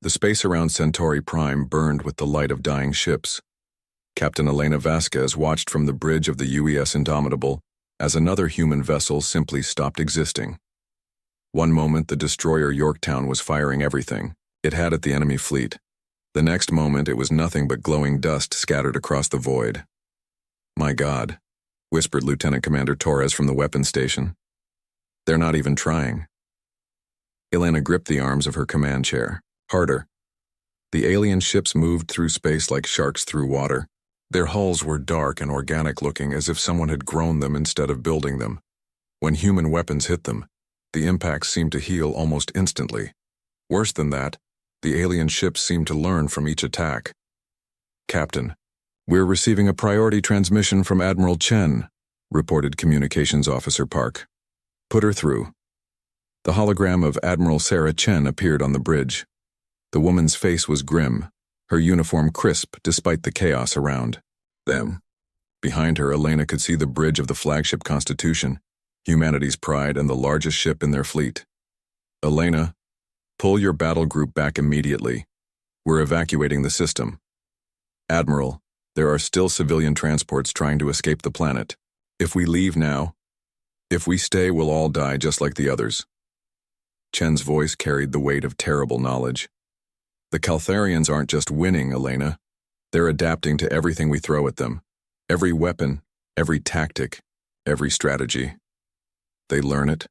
The space around Centauri Prime burned with the light of dying ships. Captain Elena Vasquez watched from the bridge of the UES Indomitable as another human vessel simply stopped existing. One moment the destroyer Yorktown was firing everything it had at the enemy fleet. The next moment it was nothing but glowing dust scattered across the void. "My God," whispered Lieutenant Commander Torres from the weapons station. "They're not even trying." Elena gripped the arms of her command chair. Harder. The alien ships moved through space like sharks through water. Their hulls were dark and organic-looking, as if someone had grown them instead of building them. When human weapons hit them, the impacts seemed to heal almost instantly. Worse than that, the alien ships seemed to learn from each attack. "Captain, we're receiving a priority transmission from Admiral Chen," reported Communications Officer Park. "Put her through." The hologram of Admiral Sarah Chen appeared on the bridge. The woman's face was grim, her uniform crisp despite the chaos around them. Behind her, Elena could see the bridge of the flagship Constitution, humanity's pride and the largest ship in their fleet. "Elena, pull your battle group back immediately. We're evacuating the system." "Admiral, there are still civilian transports trying to escape the planet. If we leave now, if we stay, we'll all die just like the others." Chen's voice carried the weight of terrible knowledge. "The Caltharians aren't just winning, Elena. They're adapting to everything we throw at them. Every weapon, every tactic, every strategy. They learn it,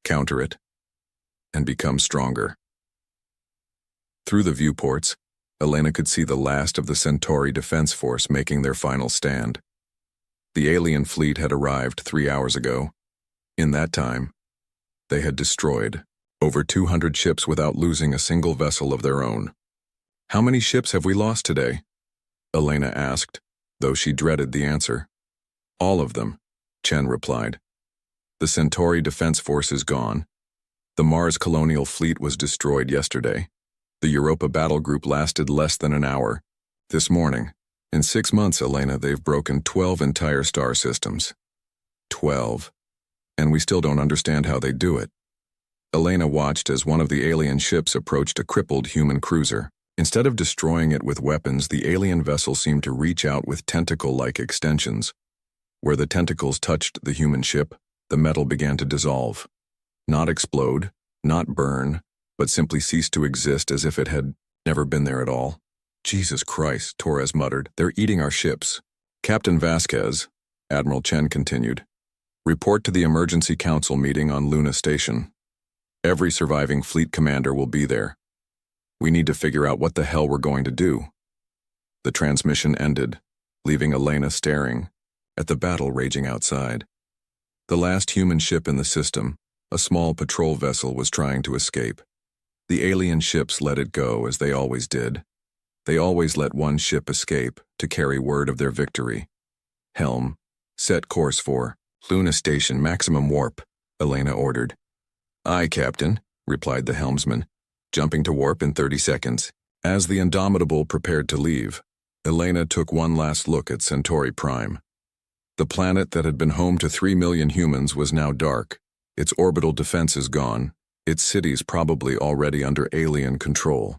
counter it, and become stronger." Through the viewports, Elena could see the last of the Centauri Defense Force making their final stand. The alien fleet had arrived 3 hours ago. In that time, they had destroyed over 200 ships without losing a single vessel of their own. "How many ships have we lost today?" Elena asked, though she dreaded the answer. "All of them," Chen replied. "The Centauri Defense Force is gone. The Mars colonial fleet was destroyed yesterday. The Europa battle group lasted less than an hour. This morning, in 6 months, Elena, they've broken 12 entire star systems. 12. And we still don't understand how they do it." Elena watched as one of the alien ships approached a crippled human cruiser. Instead of destroying it with weapons, the alien vessel seemed to reach out with tentacle-like extensions. Where the tentacles touched the human ship, the metal began to dissolve. Not explode, not burn, but simply cease to exist as if it had never been there at all. "Jesus Christ," Torres muttered, "they're eating our ships." "Captain Vasquez," Admiral Chen continued, "report to the Emergency Council meeting on Luna Station. Every surviving fleet commander will be there. We need to figure out what the hell we're going to do." The transmission ended, leaving Elena staring at the battle raging outside. The last human ship in the system, a small patrol vessel, was trying to escape. The alien ships let it go, as they always did. They always let one ship escape to carry word of their victory. "Helm, set course for Luna Station maximum warp," Elena ordered. "Aye, Captain," replied the helmsman, jumping to warp in 30 seconds. As the Indomitable prepared to leave, Elena took one last look at Centauri Prime. The planet that had been home to 3 million humans was now dark, its orbital defenses gone, its cities probably already under alien control.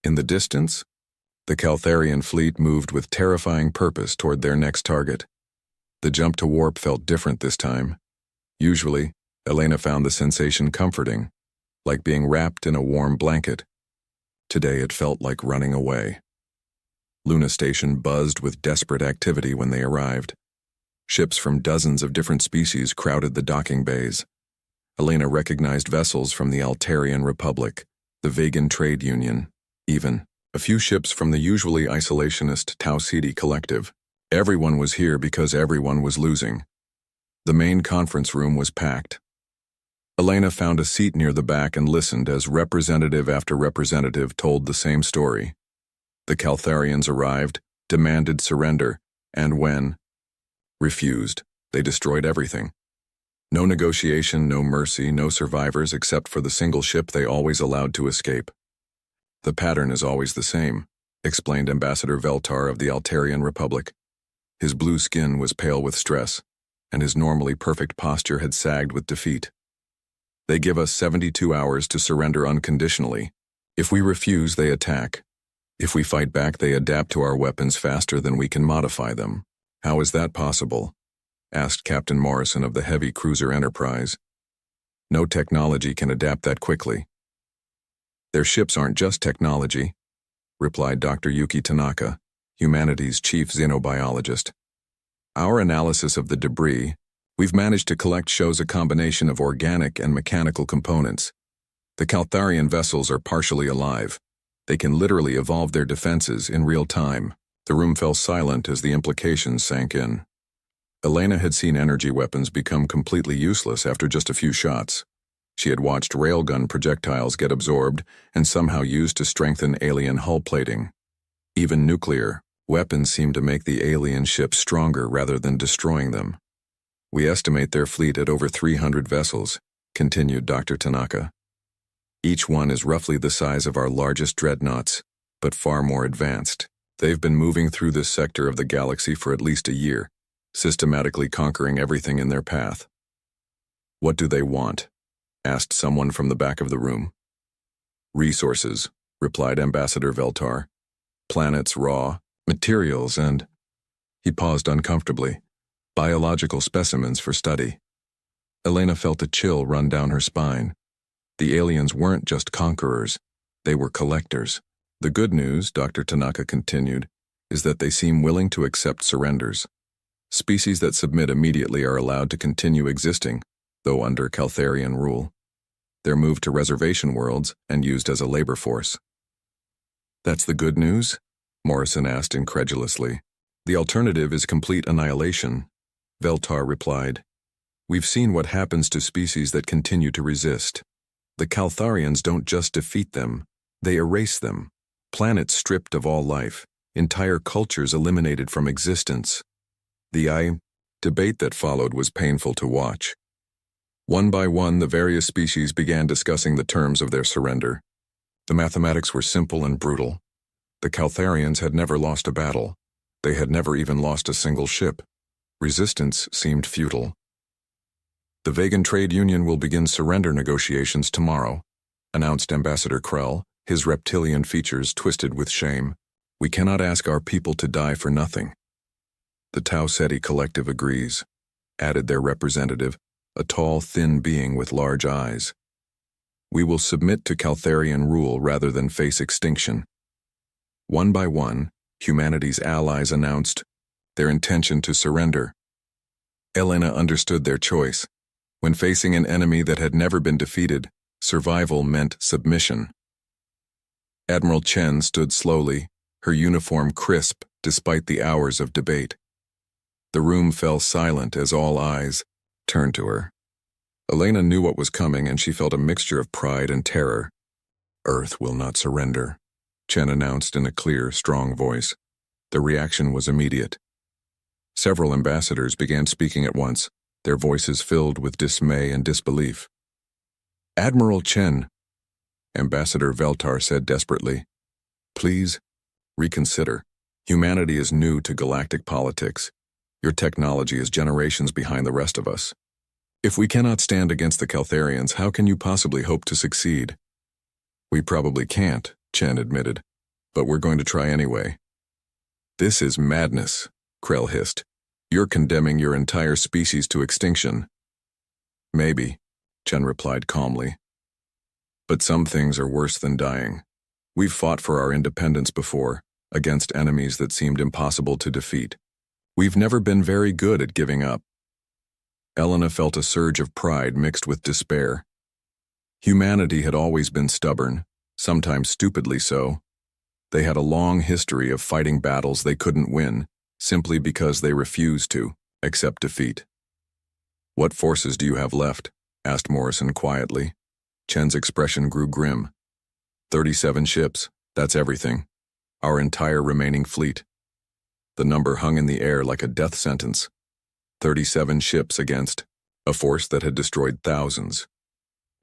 In the distance, the Caltharian fleet moved with terrifying purpose toward their next target. The jump to warp felt different this time. Usually, Elena found the sensation comforting, like being wrapped in a warm blanket. Today it felt like running away. Luna Station buzzed with desperate activity when they arrived. Ships from dozens of different species crowded the docking bays. Elena recognized vessels from the Altarian Republic, the Vegan Trade Union, even a few ships from the usually isolationist Tau Ceti collective. Everyone was here because everyone was losing. The main conference room was packed. Elena found a seat near the back and listened as representative after representative told the same story. The Caltharians arrived, demanded surrender, and when refused, they destroyed everything. No negotiation, no mercy, no survivors except for the single ship they always allowed to escape. "The pattern is always the same," explained Ambassador Veltar of the Altarian Republic. His blue skin was pale with stress, and his normally perfect posture had sagged with defeat. "They give us 72 hours to surrender unconditionally. If we refuse, they attack. If we fight back, they adapt to our weapons faster than we can modify them. How is that possible? Asked Captain Morrison of the heavy cruiser Enterprise. No technology can adapt that quickly. Their ships aren't just technology, replied Dr. Yuki Tanaka, humanity's chief xenobiologist. Our analysis of the debris we've managed to collect shows a combination of organic and mechanical components. The Caltharian vessels are partially alive. They can literally evolve their defenses in real time. The room fell silent as the implications sank in. Elena had seen energy weapons become completely useless after just a few shots. She had watched railgun projectiles get absorbed and somehow used to strengthen alien hull plating. Even nuclear weapons seemed to make the alien ships stronger rather than destroying them. We estimate their fleet at over 300 vessels, continued Dr. Tanaka. Each one is roughly the size of our largest dreadnoughts, but far more advanced. They've been moving through this sector of the galaxy for at least a year, systematically conquering everything in their path. What do they want? Asked someone from the back of the room. Resources, replied Ambassador Veltar. Planets, raw materials, and... He paused uncomfortably. Biological specimens for study. Elena felt a chill run down her spine. The aliens weren't just conquerors, they were collectors. The good news, Dr. Tanaka continued, is that they seem willing to accept surrenders. Species that submit immediately are allowed to continue existing, though under Caltharian rule. They're moved to reservation worlds and used as a labor force. That's the good news? Morrison asked incredulously. The alternative is complete annihilation, Veltar replied. We've seen what happens to species that continue to resist. The Caltharians don't just defeat them, they erase them. Planets stripped of all life, entire cultures eliminated from existence. The debate that followed was painful to watch. One by one, the various species began discussing the terms of their surrender. The mathematics were simple and brutal. The Caltharians had never lost a battle. They had never even lost a single ship. Resistance seemed futile. The Vegan Trade Union will begin surrender negotiations tomorrow, announced Ambassador Krell, his reptilian features twisted with shame. We cannot ask our people to die for nothing. The Tau Ceti Collective agrees, added their representative, a tall, thin being with large eyes. We will submit to Caltharian rule rather than face extinction. One by one, humanity's allies announced their intention to surrender. Elena understood their choice. When facing an enemy that had never been defeated, survival meant submission. Admiral Chen stood slowly, her uniform crisp despite the hours of debate. The room fell silent as all eyes turned to her. Elena knew what was coming, and she felt a mixture of pride and terror. Earth will not surrender, Chen announced in a clear, strong voice. The reaction was immediate. Several ambassadors began speaking at once, their voices filled with dismay and disbelief. Admiral Chen, Ambassador Veltar said desperately, please reconsider. Humanity is new to galactic politics. Your technology is generations behind the rest of us. If we cannot stand against the Caltharians, how can you possibly hope to succeed? We probably can't, Chen admitted, but we're going to try anyway. This is madness, Krell hissed. You're condemning your entire species to extinction. Maybe, Chen replied calmly. But some things are worse than dying. We've fought for our independence before, against enemies that seemed impossible to defeat. We've never been very good at giving up. Elena felt a surge of pride mixed with despair. Humanity had always been stubborn, sometimes stupidly so. They had a long history of fighting battles they couldn't win, simply because they refused to accept defeat. What forces do you have left? Asked Morrison quietly. Chen's expression grew grim. 37 ships, that's everything. Our entire remaining fleet. The number hung in the air like a death sentence. 37 ships against a force that had destroyed thousands.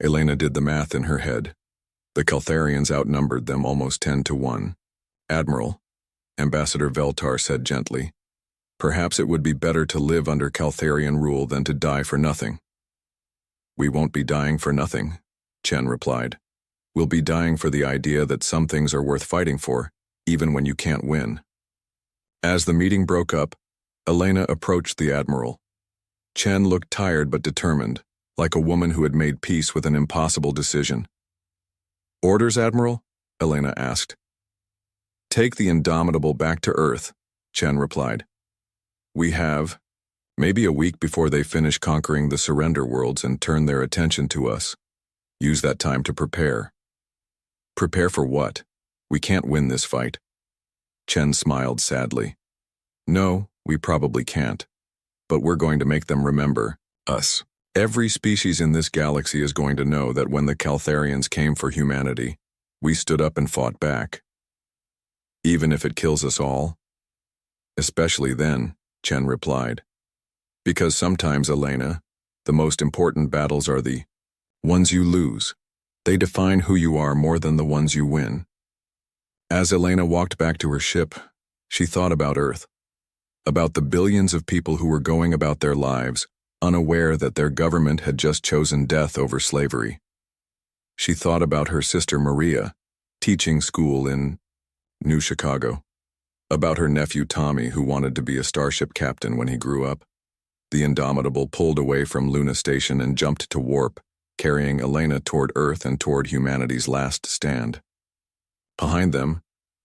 Elena did the math in her head. The Caltharians outnumbered them almost 10 to 1. Admiral, Ambassador Veltar said gently, perhaps it would be better to live under Caltharian rule than to die for nothing. We won't be dying for nothing, Chen replied. We'll be dying for the idea that some things are worth fighting for, even when you can't win. As the meeting broke up, Elena approached the Admiral. Chen looked tired but determined, like a woman who had made peace with an impossible decision. "Orders, Admiral?" Elena asked. "Take the Indomitable back to Earth," Chen replied. "We have maybe a week before they finish conquering the surrender worlds and turn their attention to us. Use that time to prepare." "Prepare for what? We can't win this fight." Chen smiled sadly. "No, we probably can't. But we're going to make them remember us. Every species in this galaxy is going to know that when the Caltharians came for humanity, we stood up and fought back. Even if it kills us all?" "Especially then," Chen replied. "Because sometimes, Elena, the most important battles are the ones you lose. They define who you are more than the ones you win." As Elena walked back to her ship, she thought about Earth, about the billions of people who were going about their lives, unaware that their government had just chosen death over slavery. She thought about her sister Maria, teaching school in New Chicago, about her nephew Tommy, who wanted to be a starship captain when he grew up. The Indomitable pulled away from Luna Station and jumped to warp, carrying Elena toward Earth and toward humanity's last stand. Behind them,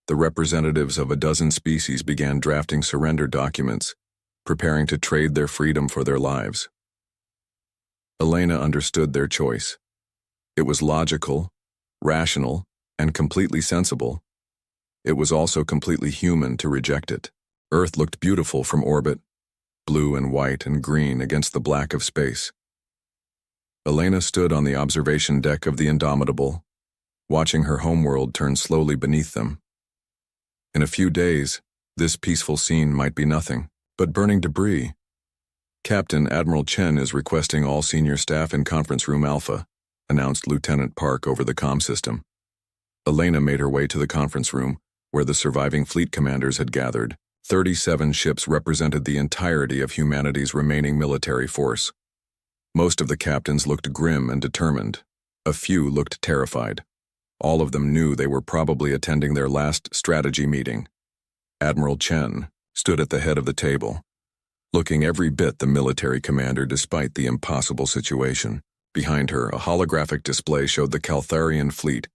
the representatives of a dozen species began drafting surrender documents, preparing to trade their freedom for their lives. Elena understood their choice. It was logical, rational, and completely sensible. It was also completely human to reject it. Earth looked beautiful from orbit, blue and white and green against the black of space. Elena stood on the observation deck of the Indomitable, watching her homeworld turn slowly beneath them. In a few days, this peaceful scene might be nothing but burning debris. "Captain Admiral Chen is requesting all senior staff in Conference Room Alpha," announced Lieutenant Park over the comm system. Elena made her way to the conference room, where the surviving fleet commanders had gathered. 37 ships represented the entirety of humanity's remaining military force. Most of the captains looked grim and determined. A few looked terrified. All of them knew they were probably attending their last strategy meeting. Admiral Chen stood at the head of the table, looking every bit the military commander despite the impossible situation. Behind her, a holographic display showed the Caltharian fleet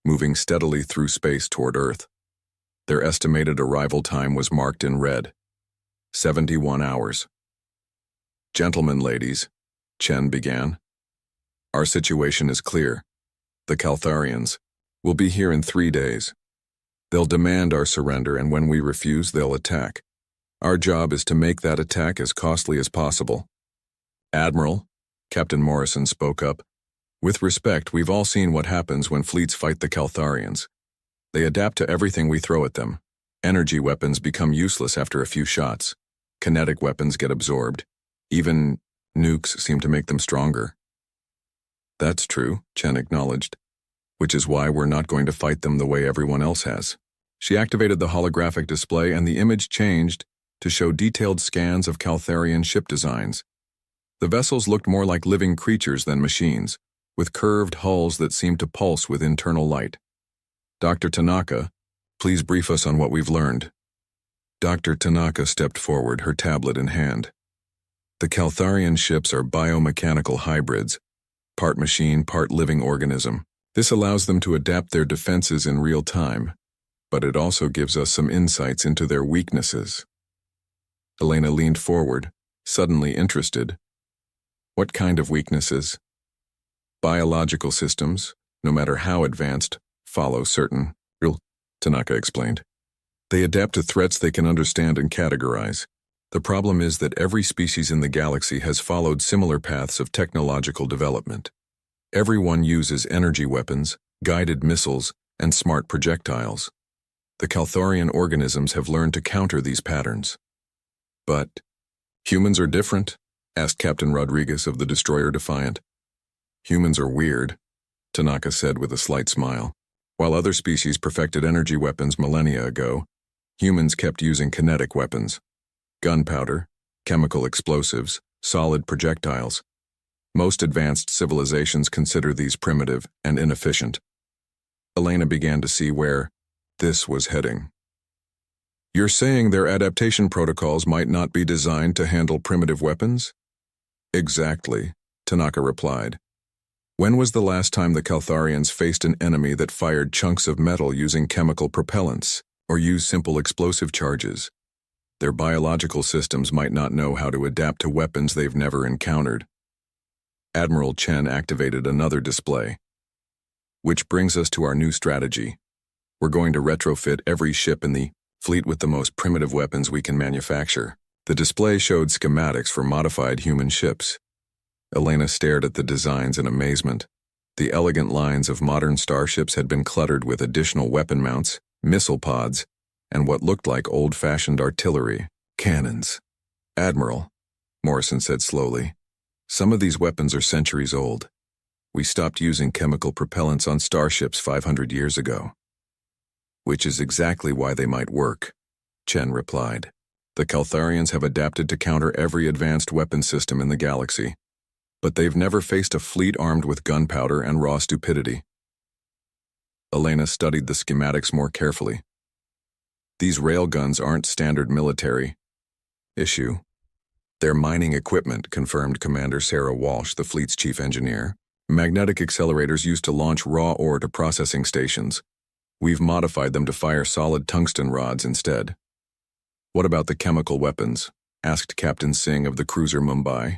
moving steadily through space toward Earth. Their estimated arrival time was marked in red: 71 hours. "Gentlemen, ladies," Chen began, "our situation is clear. The Caltharians will be here in 3 days. They'll demand our surrender, and when we refuse, they'll attack. Our job is to make that attack as costly as possible." "Admiral," Captain Morrison spoke up, "with respect, we've all seen what happens when fleets fight the Caltharians. They adapt to everything we throw at them. Energy weapons become useless after a few shots. Kinetic weapons get absorbed. Even nukes seem to make them stronger." "That's true," Chen acknowledged, "which is why we're not going to fight them the way everyone else has." She activated the holographic display, and the image changed to show detailed scans of Caltharian ship designs. The vessels looked more like living creatures than machines, with curved hulls that seemed to pulse with internal light. "Dr. Tanaka, please brief us on what we've learned." Dr. Tanaka stepped forward, her tablet in hand. "The Caltharian ships are biomechanical hybrids, part machine, part living organism. This allows them to adapt their defenses in real time, but it also gives us some insights into their weaknesses." Elena leaned forward, suddenly interested. "What kind of weaknesses?" "Biological systems, no matter how advanced, follow certain rules," Tanaka explained. "They adapt to threats they can understand and categorize. The problem is that every species in the galaxy has followed similar paths of technological development. Everyone uses energy weapons, guided missiles, and smart projectiles. The Caltharian organisms have learned to counter these patterns." "But humans are different?" asked Captain Rodriguez of the destroyer Defiant. "Humans are weird," Tanaka said with a slight smile. "While other species perfected energy weapons millennia ago, humans kept using kinetic weapons. Gunpowder, chemical explosives, solid projectiles. Most advanced civilizations consider these primitive and inefficient. Elena began to see where this was heading. You're saying their adaptation protocols might not be designed to handle primitive weapons? Exactly, Tanaka replied. When was the last time the Caltharians faced an enemy that fired chunks of metal using chemical propellants, or used simple explosive charges? Their biological systems might not know how to adapt to weapons they've never encountered. Admiral Chen activated another display. Which brings us to our new strategy. We're going to retrofit every ship in the fleet with the most primitive weapons we can manufacture. The display showed schematics for modified human ships. Elena stared at the designs in amazement. The elegant lines of modern starships had been cluttered with additional weapon mounts, missile pods, and what looked like old-fashioned artillery, cannons. Admiral, Morrison said slowly, some of these weapons are centuries old. We stopped using chemical propellants on starships 500 years ago. Which is exactly why they might work, Chen replied. The Caltharians have adapted to counter every advanced weapon system in the galaxy. But they've never faced a fleet armed with gunpowder and raw stupidity. Elena studied the schematics more carefully. These railguns aren't standard military issue. They're mining equipment, confirmed Commander Sarah Walsh, the fleet's chief engineer. Magnetic accelerators used to launch raw ore to processing stations. We've modified them to fire solid tungsten rods instead. What about the chemical weapons? Asked Captain Singh of the cruiser Mumbai.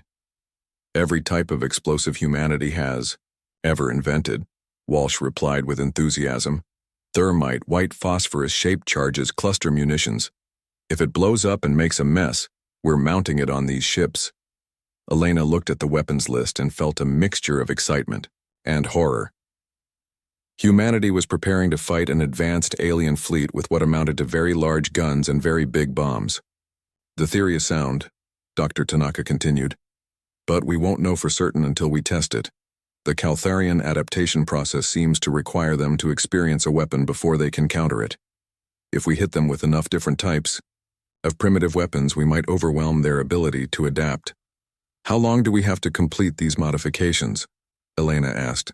Every type of explosive humanity has ever invented, Walsh replied with enthusiasm. Thermite, white phosphorus-shaped charges, cluster munitions. If it blows up and makes a mess, we're mounting it on these ships. Elena looked at the weapons list and felt a mixture of excitement and horror. Humanity was preparing to fight an advanced alien fleet with what amounted to very large guns and very big bombs. The theory is sound, Dr. Tanaka continued. But we won't know for certain until we test it. The Caltharian adaptation process seems to require them to experience a weapon before they can counter it. If we hit them with enough different types of primitive weapons, we might overwhelm their ability to adapt. How long do we have to complete these modifications? Elena asked.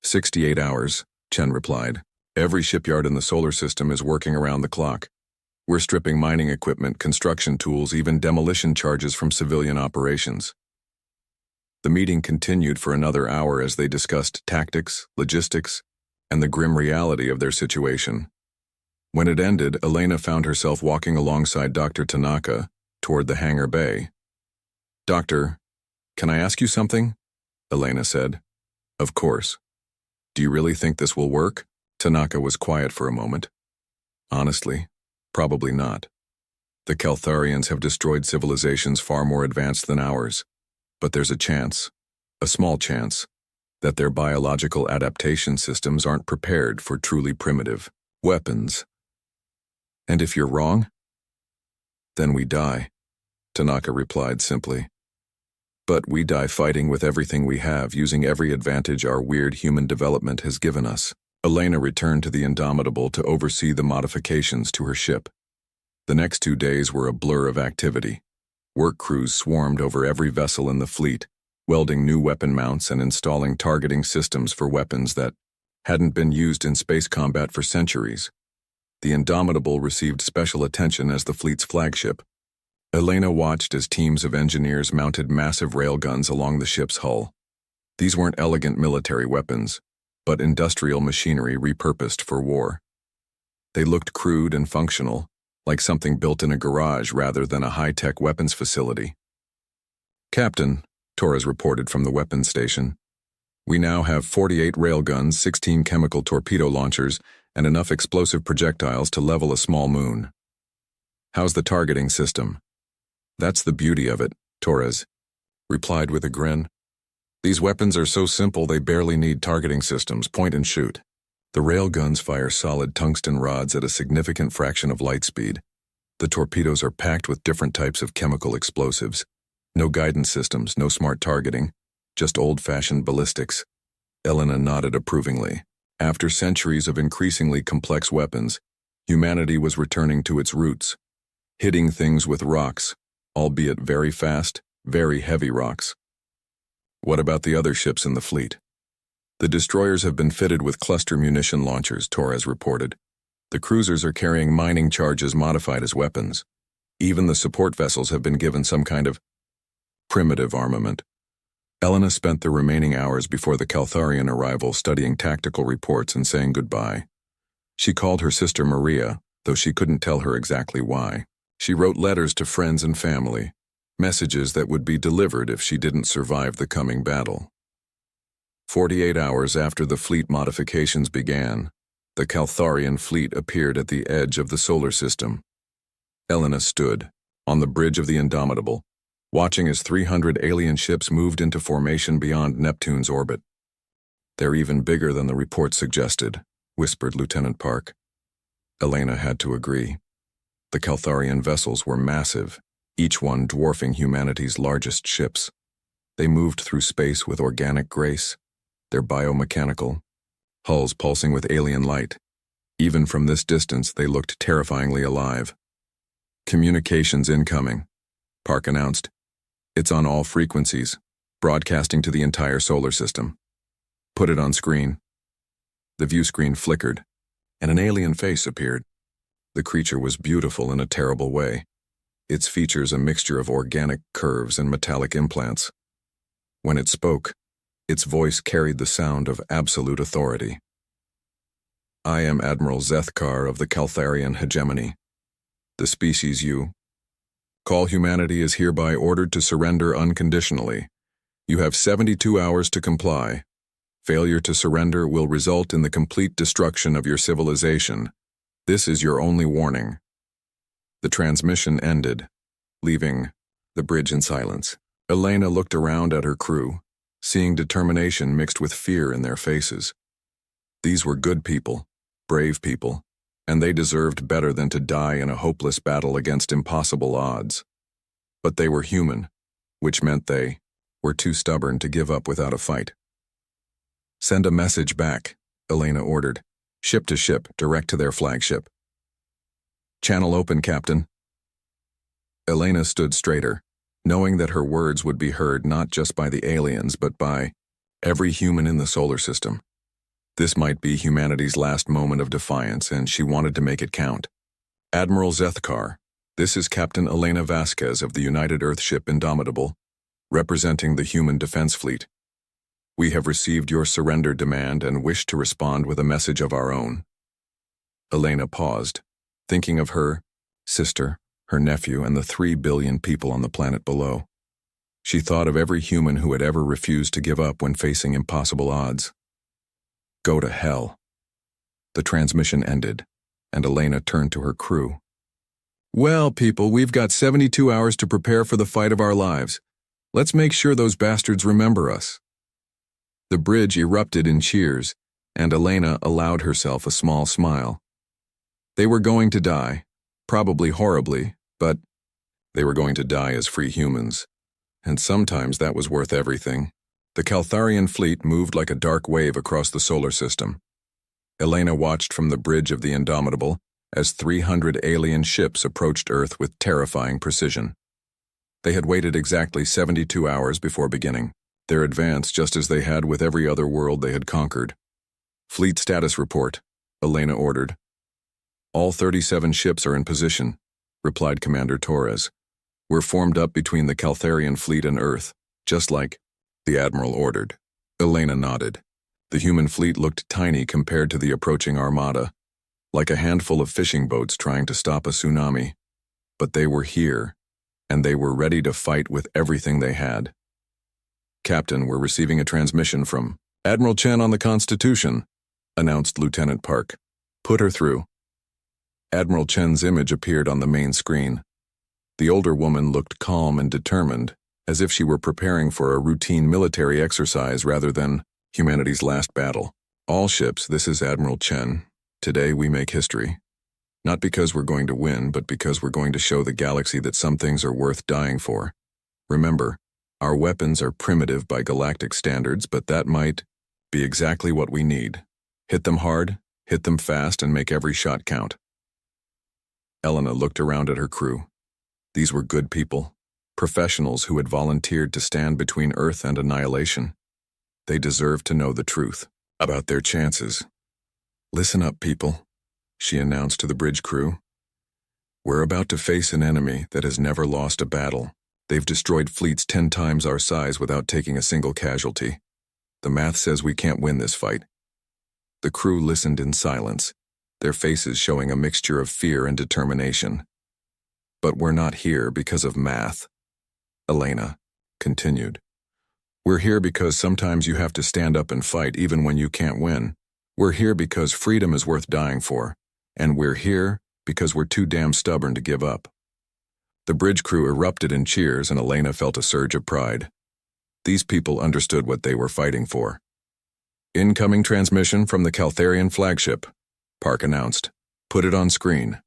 68 hours, Chen replied. Every shipyard in the solar system is working around the clock. We're stripping mining equipment, construction tools, even demolition charges from civilian operations. The meeting continued for another hour as they discussed tactics, logistics, and the grim reality of their situation. When it ended, Elena found herself walking alongside Dr. Tanaka toward the hangar bay. Doctor, can I ask you something? Elena said. Of course. Do you really think this will work? Tanaka was quiet for a moment. Honestly, probably not. The Caltharians have destroyed civilizations far more advanced than ours. But there's a chance, a small chance, that their biological adaptation systems aren't prepared for truly primitive weapons. And if you're wrong, then we die, Tanaka replied simply. But we die fighting with everything we have, using every advantage our weird human development has given us. Elena returned to the Indomitable to oversee the modifications to her ship. The next 2 days were a blur of activity. Work crews swarmed over every vessel in the fleet, welding new weapon mounts and installing targeting systems for weapons that hadn't been used in space combat for centuries. The Indomitable received special attention as the fleet's flagship. Elena watched as teams of engineers mounted massive railguns along the ship's hull. These weren't elegant military weapons, but industrial machinery repurposed for war. They looked crude and functional, like something built in a garage rather than a high-tech weapons facility. Captain, Torres reported from the weapons station, we now have 48 railguns, 16 chemical torpedo launchers, and enough explosive projectiles to level a small moon. How's the targeting system? That's the beauty of it, Torres replied with a grin. These weapons are so simple they barely need targeting systems, point and shoot. The railguns fire solid tungsten rods at a significant fraction of light speed. The torpedoes are packed with different types of chemical explosives. No guidance systems, no smart targeting, just old-fashioned ballistics. Elena nodded approvingly. After centuries of increasingly complex weapons, humanity was returning to its roots, hitting things with rocks, albeit very fast, very heavy rocks. What about the other ships in the fleet? The destroyers have been fitted with cluster munition launchers, Torres reported. The cruisers are carrying mining charges modified as weapons. Even the support vessels have been given some kind of primitive armament. Elena spent the remaining hours before the Caltharian arrival studying tactical reports and saying goodbye. She called her sister Maria, though she couldn't tell her exactly why. She wrote letters to friends and family, messages that would be delivered if she didn't survive the coming battle. 48 hours after the fleet modifications began, the Caltharian fleet appeared at the edge of the solar system. Elena stood, on the bridge of the Indomitable, watching as 300 alien ships moved into formation beyond Neptune's orbit. "They're even bigger than the report suggested," whispered Lieutenant Park. Elena had to agree. The Caltharian vessels were massive, each one dwarfing humanity's largest ships. They moved through space with organic grace, their biomechanical, hulls pulsing with alien light. Even from this distance, they looked terrifyingly alive. "Communications incoming," Park announced. "It's on all frequencies, broadcasting to the entire solar system." "Put it on screen." The view screen flickered, and an alien face appeared. The creature was beautiful in a terrible way, its features a mixture of organic curves and metallic implants. When it spoke, its voice carried the sound of absolute authority. "I am Admiral Zethkar of the Caltharian hegemony. The species you call humanity is hereby ordered to surrender unconditionally. You have 72 hours to comply. Failure to surrender will result in the complete destruction of your civilization. This is your only warning." The transmission ended, leaving the bridge in silence. Elena looked around at her crew, seeing determination mixed with fear in their faces. These were good people, brave people, and they deserved better than to die in a hopeless battle against impossible odds. But they were human, which meant they were too stubborn to give up without a fight. "Send a message back," Elena ordered, "ship to ship, direct to their flagship." "Channel open, Captain." Elena stood straighter, knowing that her words would be heard not just by the aliens but by every human in the solar system. This might be humanity's last moment of defiance, and she wanted to make it count. "Admiral Zethkar, this is Captain Elena Vasquez of the United Earth ship Indomitable, representing the Human Defense Fleet. We have received your surrender demand and wish to respond with a message of our own." Elena paused, thinking of her sister, her nephew, and the 3 billion people on the planet below. She thought of every human who had ever refused to give up when facing impossible odds. Go to hell. The transmission ended, and Elena turned to her crew. "Well, people, we've got 72 hours to prepare for the fight of our lives. Let's make sure those bastards remember us." The bridge erupted in cheers, and Elena allowed herself a small smile. They were going to die, probably horribly, but they were going to die as free humans. And sometimes that was worth everything. The Caltharian fleet moved like a dark wave across the solar system. Elena watched from the bridge of the Indomitable as 300 alien ships approached Earth with terrifying precision. They had waited exactly 72 hours before beginning their advance, just as they had with every other world they had conquered. "Fleet status report," Elena ordered. "All 37 ships are in position," replied Commander Torres. "We're formed up between the Caltharian fleet and Earth, just like the Admiral ordered." Elena nodded. The human fleet looked tiny compared to the approaching armada, like a handful of fishing boats trying to stop a tsunami. But they were here, and they were ready to fight with everything they had. "Captain, we're receiving a transmission from Admiral Chen on the Constitution," announced Lieutenant Park. "Put her through." Admiral Chen's image appeared on the main screen. The older woman looked calm and determined, as if she were preparing for a routine military exercise rather than humanity's last battle. "All ships, this is Admiral Chen. Today we make history. Not because we're going to win, but because we're going to show the galaxy that some things are worth dying for. Remember, our weapons are primitive by galactic standards, but that might be exactly what we need. Hit them hard, hit them fast, and make every shot count." Elena looked around at her crew. These were good people, professionals who had volunteered to stand between Earth and annihilation. They deserved to know the truth. about their chances. "Listen up, people," she announced to the bridge crew. "We're about to face an enemy that has never lost a battle. They've destroyed fleets 10 times our size without taking a single casualty. The math says we can't win this fight." The crew listened in silence, their faces showing a mixture of fear and determination. "But we're not here because of math," Elena continued. "We're here because sometimes you have to stand up and fight even when you can't win. We're here because freedom is worth dying for, and we're here because we're too damn stubborn to give up." The bridge crew erupted in cheers, and Elena felt a surge of pride. These people understood what they were fighting for. "Incoming transmission from the Caltharian flagship," Park announced. "Put it on screen."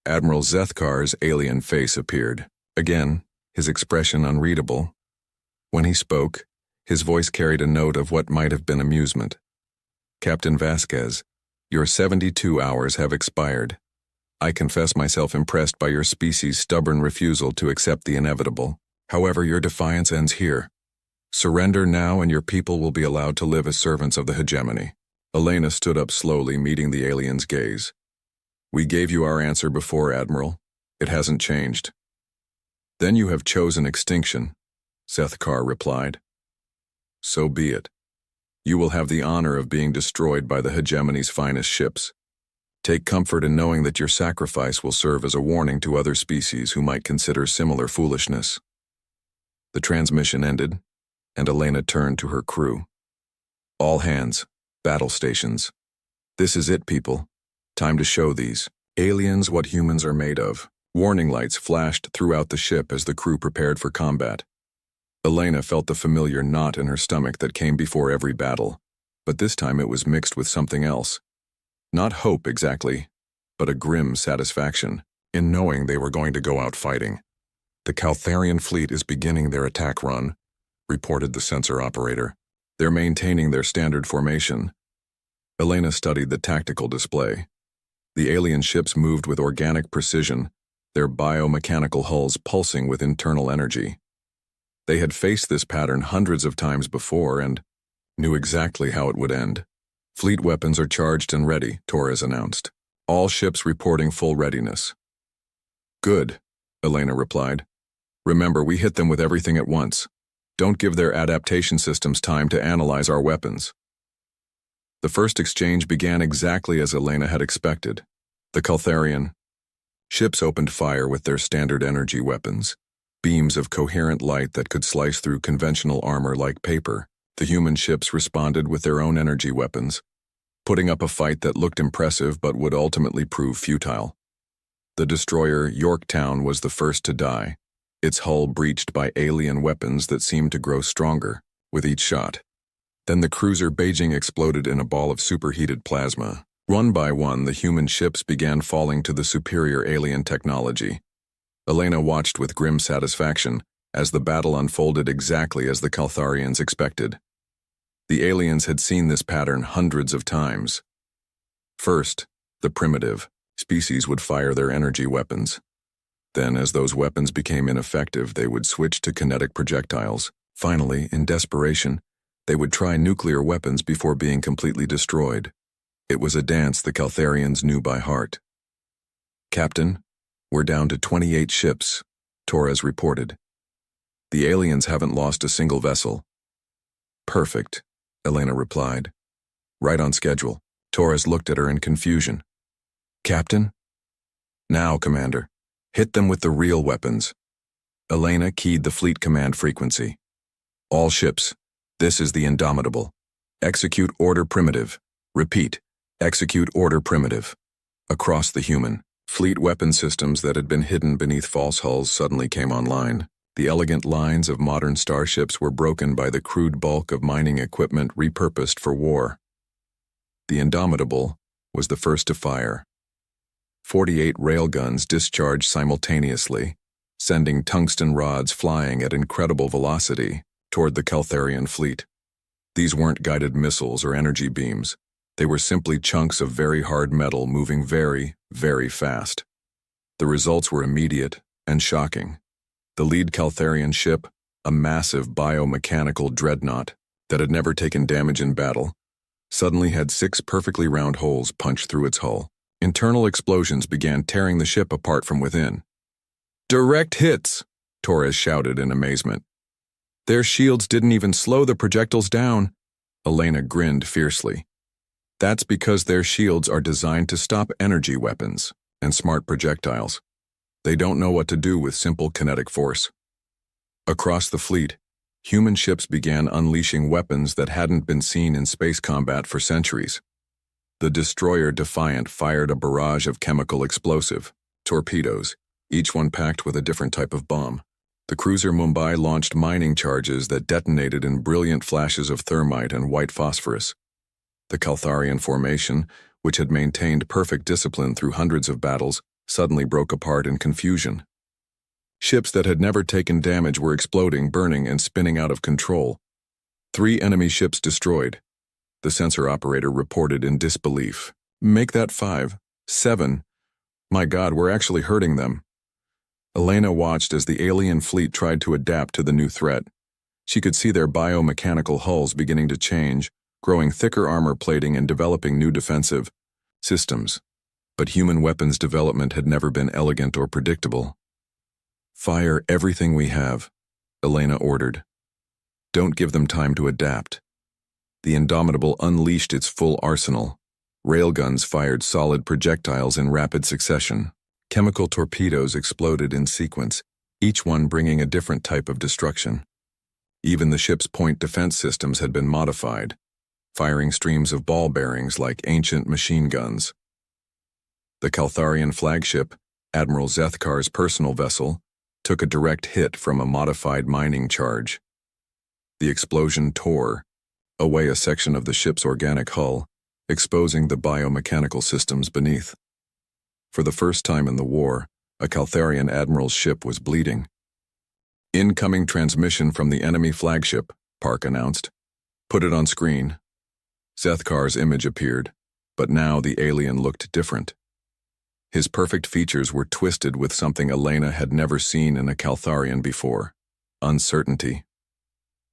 Admiral Zethkar's alien face appeared. Again, his expression unreadable. When he spoke, his voice carried a note of what might have been amusement. "Captain Vasquez, your 72 hours have expired. I confess myself impressed by your species' stubborn refusal to accept the inevitable. However, your defiance ends here. Surrender now and your people will be allowed to live as servants of the hegemony." Elena stood up slowly, meeting the alien's gaze. "We gave you our answer before, Admiral. It hasn't changed." "Then you have chosen extinction," Zethkar replied. "So be it. You will have the honor of being destroyed by the hegemony's finest ships. Take comfort in knowing that your sacrifice will serve as a warning to other species who might consider similar foolishness." The transmission ended, and Elena turned to her crew. "All hands, battle stations. This is it, people. Time to show these aliens what humans are made of." Warning lights flashed throughout the ship as the crew prepared for combat. Elena felt the familiar knot in her stomach that came before every battle, but this time it was mixed with something else. Not hope exactly, but a grim satisfaction in knowing they were going to go out fighting. "The Caltharian fleet is beginning their attack run," reported the sensor operator. "They're maintaining their standard formation." Elena studied the tactical display. The alien ships moved with organic precision, their biomechanical hulls pulsing with internal energy. They had faced this pattern hundreds of times before and knew exactly how it would end. "Fleet weapons are charged and ready," Torres announced. "All ships reporting full readiness." "Good," Elena replied. "Remember, we hit them with everything at once. Don't give their adaptation systems time to analyze our weapons." The first exchange began exactly as Elena had expected. The Caltharian ships opened fire with their standard energy weapons, beams of coherent light that could slice through conventional armor like paper. The human ships responded with their own energy weapons, putting up a fight that looked impressive but would ultimately prove futile. The destroyer Yorktown was the first to die, its hull breached by alien weapons that seemed to grow stronger with each shot. Then the cruiser Beijing exploded in a ball of superheated plasma. One by one, the human ships began falling to the superior alien technology. Elena watched with grim satisfaction as the battle unfolded exactly as the Caltharians expected. The aliens had seen this pattern hundreds of times. First, the primitive species would fire their energy weapons. Then, as those weapons became ineffective, they would switch to kinetic projectiles. Finally, in desperation, they would try nuclear weapons before being completely destroyed. It was a dance the Caltharians knew by heart. "Captain, we're down to 28 ships," Torres reported. "The aliens haven't lost a single vessel." "Perfect," Elena replied. "Right on schedule." Torres looked at her in confusion. "Captain?" "Now, Commander. Hit them with the real weapons." Elena keyed the fleet command frequency. "All ships, this is the Indomitable. Execute order primitive. Repeat, execute order primitive." Across the human fleet weapon systems that had been hidden beneath false hulls suddenly came online. The elegant lines of modern starships were broken by the crude bulk of mining equipment repurposed for war. The Indomitable was the first to fire. 48 railguns discharged simultaneously, sending tungsten rods flying at incredible velocity toward the Caltharian fleet. These weren't guided missiles or energy beams. They were simply chunks of very hard metal moving very, very fast. The results were immediate and shocking. The lead Caltharian ship, a massive biomechanical dreadnought that had never taken damage in battle, suddenly had 6 perfectly round holes punched through its hull. Internal explosions began tearing the ship apart from within. "Direct hits!" Torres shouted in amazement. "Their shields didn't even slow the projectiles down." Elena grinned fiercely. "That's because their shields are designed to stop energy weapons and smart projectiles. They don't know what to do with simple kinetic force." Across the fleet, human ships began unleashing weapons that hadn't been seen in space combat for centuries. The destroyer Defiant fired a barrage of chemical explosive, torpedoes, each one packed with a different type of bomb. The cruiser Mumbai launched mining charges that detonated in brilliant flashes of thermite and white phosphorus. The Caltharian formation, which had maintained perfect discipline through hundreds of battles, suddenly broke apart in confusion. Ships that had never taken damage were exploding, burning, and spinning out of control. 3 enemy ships destroyed. The sensor operator reported in disbelief. "Make that 5, 7. My God, we're actually hurting them." Elena watched as the alien fleet tried to adapt to the new threat. She could see their biomechanical hulls beginning to change, growing thicker armor plating and developing new defensive systems. But human weapons development had never been elegant or predictable. "Fire everything we have," Elena ordered. "Don't give them time to adapt." The Indomitable unleashed its full arsenal. Railguns fired solid projectiles in rapid succession. Chemical torpedoes exploded in sequence, each one bringing a different type of destruction. Even the ship's point defense systems had been modified, firing streams of ball bearings like ancient machine guns. The Caltharian flagship, Admiral Zethkar's personal vessel, took a direct hit from a modified mining charge. The explosion tore away a section of the ship's organic hull, exposing the biomechanical systems beneath. For the first time in the war, a Caltharian admiral's ship was bleeding. "Incoming transmission from the enemy flagship," Park announced. "Put it on screen." Zethkar's image appeared, but now the alien looked different. His perfect features were twisted with something Elena had never seen in a Caltharian before: uncertainty.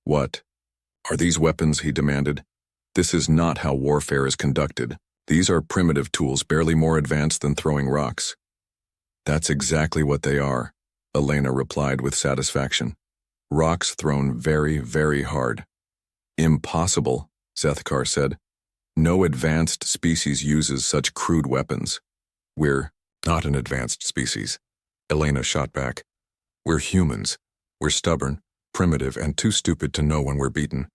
"What? Are these weapons?" he demanded. "This is not how warfare is conducted. These are primitive tools barely more advanced than throwing rocks." "That's exactly what they are," Elena replied with satisfaction. "Rocks thrown very, very hard." "Impossible," Zethkar said. "No advanced species uses such crude weapons." "We're not an advanced species," Elena shot back. "We're humans. We're stubborn, primitive, and too stupid to know when we're beaten."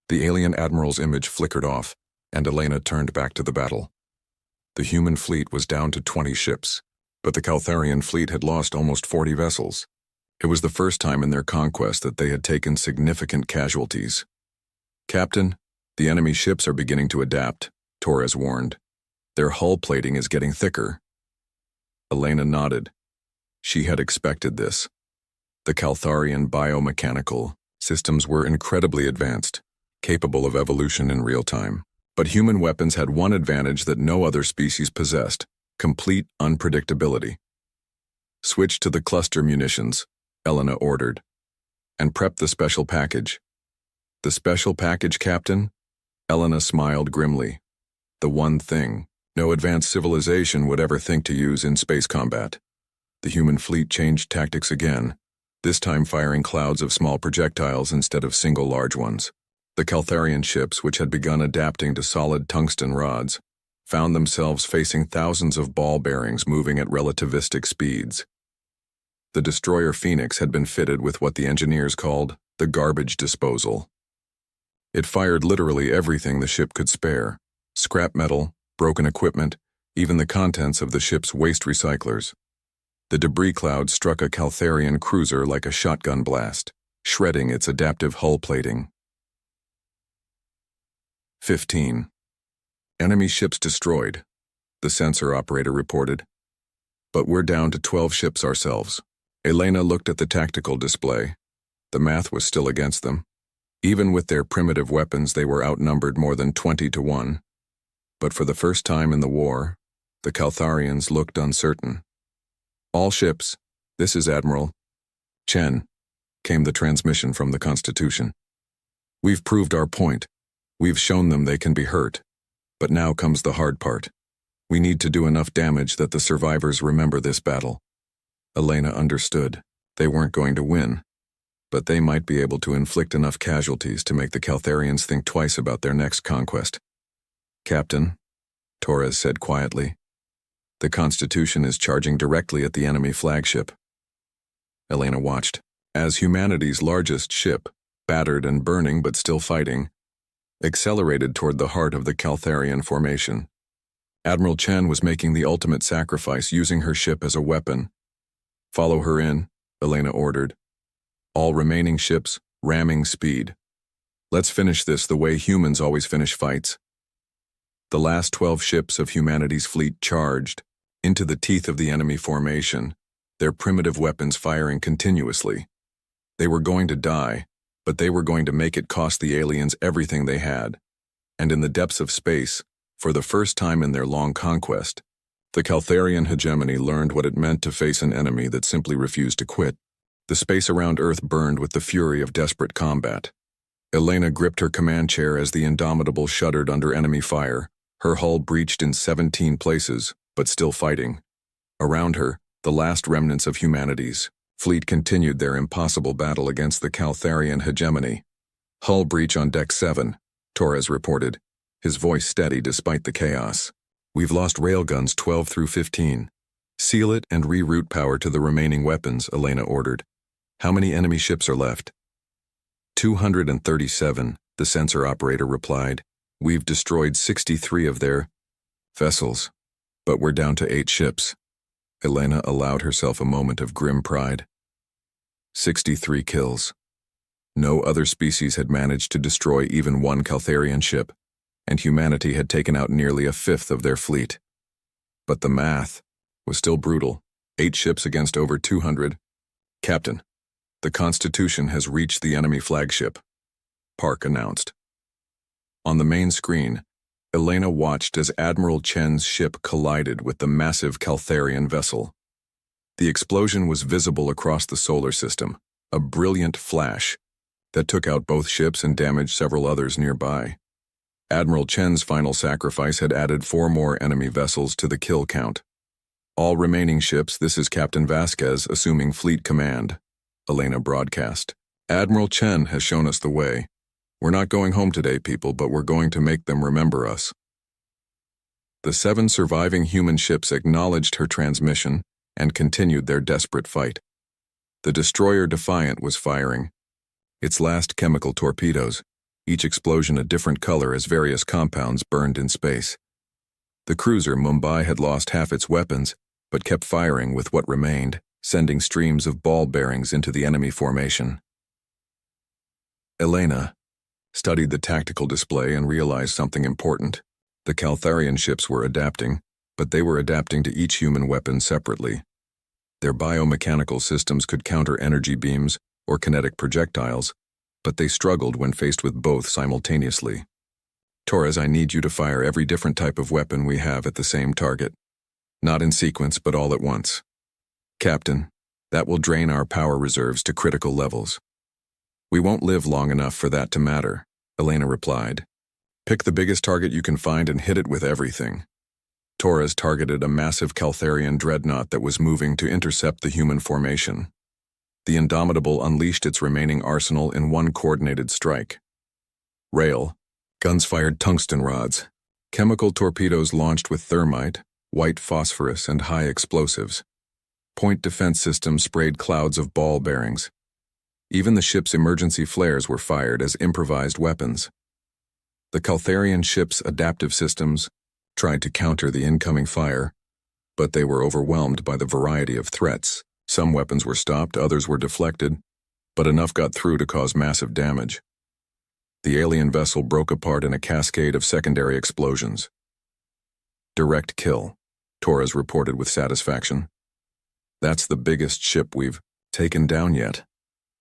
The alien admiral's image flickered off, and Elena turned back to the battle. The human fleet was down to 20 ships, but the Caltharian fleet had lost almost 40 vessels. It was the first time in their conquest that they had taken significant casualties. "Captain, the enemy ships are beginning to adapt," Torres warned. "Their hull plating is getting thicker." Elena nodded. She had expected this. The Caltharian biomechanical systems were incredibly advanced, capable of evolution in real time. But human weapons had one advantage that no other species possessed: complete unpredictability. "Switch to the cluster munitions," Elena ordered, "and prep the special package." "The special package, Captain?" Elena smiled grimly. "The one thing no advanced civilization would ever think to use in space combat." The human fleet changed tactics again, this time firing clouds of small projectiles instead of single large ones. The Caltharian ships, which had begun adapting to solid tungsten rods, found themselves facing thousands of ball bearings moving at relativistic speeds. The destroyer Phoenix had been fitted with what the engineers called the garbage disposal. It fired literally everything the ship could spare: scrap metal, broken equipment, even the contents of the ship's waste recyclers. The debris cloud struck a Caltharian cruiser like a shotgun blast, shredding its adaptive hull plating. 15. Enemy ships destroyed, the sensor operator reported. "But we're down to 12 ships ourselves." Elena looked at the tactical display. The math was still against them. Even with their primitive weapons, they were outnumbered more than 20 to 1. But for the first time in the war, the Caltharians looked uncertain. "All ships, this is Admiral Chen," came the transmission from the Constitution. "We've proved our point. We've shown them they can be hurt. But now comes the hard part. We need to do enough damage that the survivors remember this battle. Elena understood. They weren't going to win, but they might be able to inflict enough casualties to make the Caltharians think twice about their next conquest. Captain, Torres said quietly, the Constitution is charging directly at the enemy flagship. Elena watched. As humanity's largest ship, battered and burning but still fighting, accelerated toward the heart of the Caltharian formation. Admiral Chen was making the ultimate sacrifice, using her ship as a weapon. Follow her in, Elena ordered. All remaining ships, ramming speed. Let's finish this the way humans always finish fights. The last 12 ships of humanity's fleet charged into the teeth of the enemy formation, their primitive weapons firing continuously. They were going to die, but they were going to make it cost the aliens everything they had. And in the depths of space, for the first time in their long conquest, the Caltharian hegemony learned what it meant to face an enemy that simply refused to quit. The space around Earth burned with the fury of desperate combat. Elena gripped her command chair as the Indomitable shuddered under enemy fire, her hull breached in 17 places, but still fighting. Around her, the last remnants of humanity's fleet continued their impossible battle against the Caltharian hegemony. Hull breach on Deck 7, Torres reported, his voice steady despite the chaos. We've lost railguns 12 through 15. Seal it and reroute power to the remaining weapons, Elena ordered. How many enemy ships are left? 237, the sensor operator replied. We've destroyed 63 of their vessels, but we're down to 8 ships. Elena allowed herself a moment of grim pride. 63 kills. No other species had managed to destroy even one Caltharian ship, and humanity had taken out nearly a fifth of their fleet. But the math was still brutal. 8 ships against over 200. Captain, the Constitution has reached the enemy flagship, Park announced. On the main screen, Elena watched as Admiral Chen's ship collided with the massive Caltharian vessel. The explosion was visible across the solar system, a brilliant flash that took out both ships and damaged several others nearby. Admiral Chen's final sacrifice had added 4 more enemy vessels to the kill count. All remaining ships, this is Captain Vasquez assuming fleet command, Elena broadcast. Admiral Chen has shown us the way. We're not going home today, people, but we're going to make them remember us. The 7 surviving human ships acknowledged her transmission and continued their desperate fight. The destroyer Defiant was firing its last chemical torpedoes, each explosion a different color as various compounds burned in space. The cruiser Mumbai had lost half its weapons, but kept firing with what remained, sending streams of ball bearings into the enemy formation. Elena studied the tactical display and realized something important. The Caltharian ships were adapting, but they were adapting to each human weapon separately. Their biomechanical systems could counter energy beams or kinetic projectiles, but they struggled when faced with both simultaneously. Torres, I need you to fire every different type of weapon we have at the same target. Not in sequence, but all at once. Captain, that will drain our power reserves to critical levels. We won't live long enough for that to matter, Elena replied. Pick the biggest target you can find and hit it with everything. Torres targeted a massive Caltharian dreadnought that was moving to intercept the human formation. The Indomitable unleashed its remaining arsenal in one coordinated strike. Rail, guns fired tungsten rods, chemical torpedoes launched with thermite, white phosphorus, and high explosives. Point defense systems sprayed clouds of ball bearings. Even the ship's emergency flares were fired as improvised weapons. The Caltharian ship's adaptive systems tried to counter the incoming fire, but they were overwhelmed by the variety of threats. Some weapons were stopped, others were deflected, but enough got through to cause massive damage. The alien vessel broke apart in a cascade of secondary explosions. Direct kill, Torres reported with satisfaction. That's the biggest ship we've taken down yet.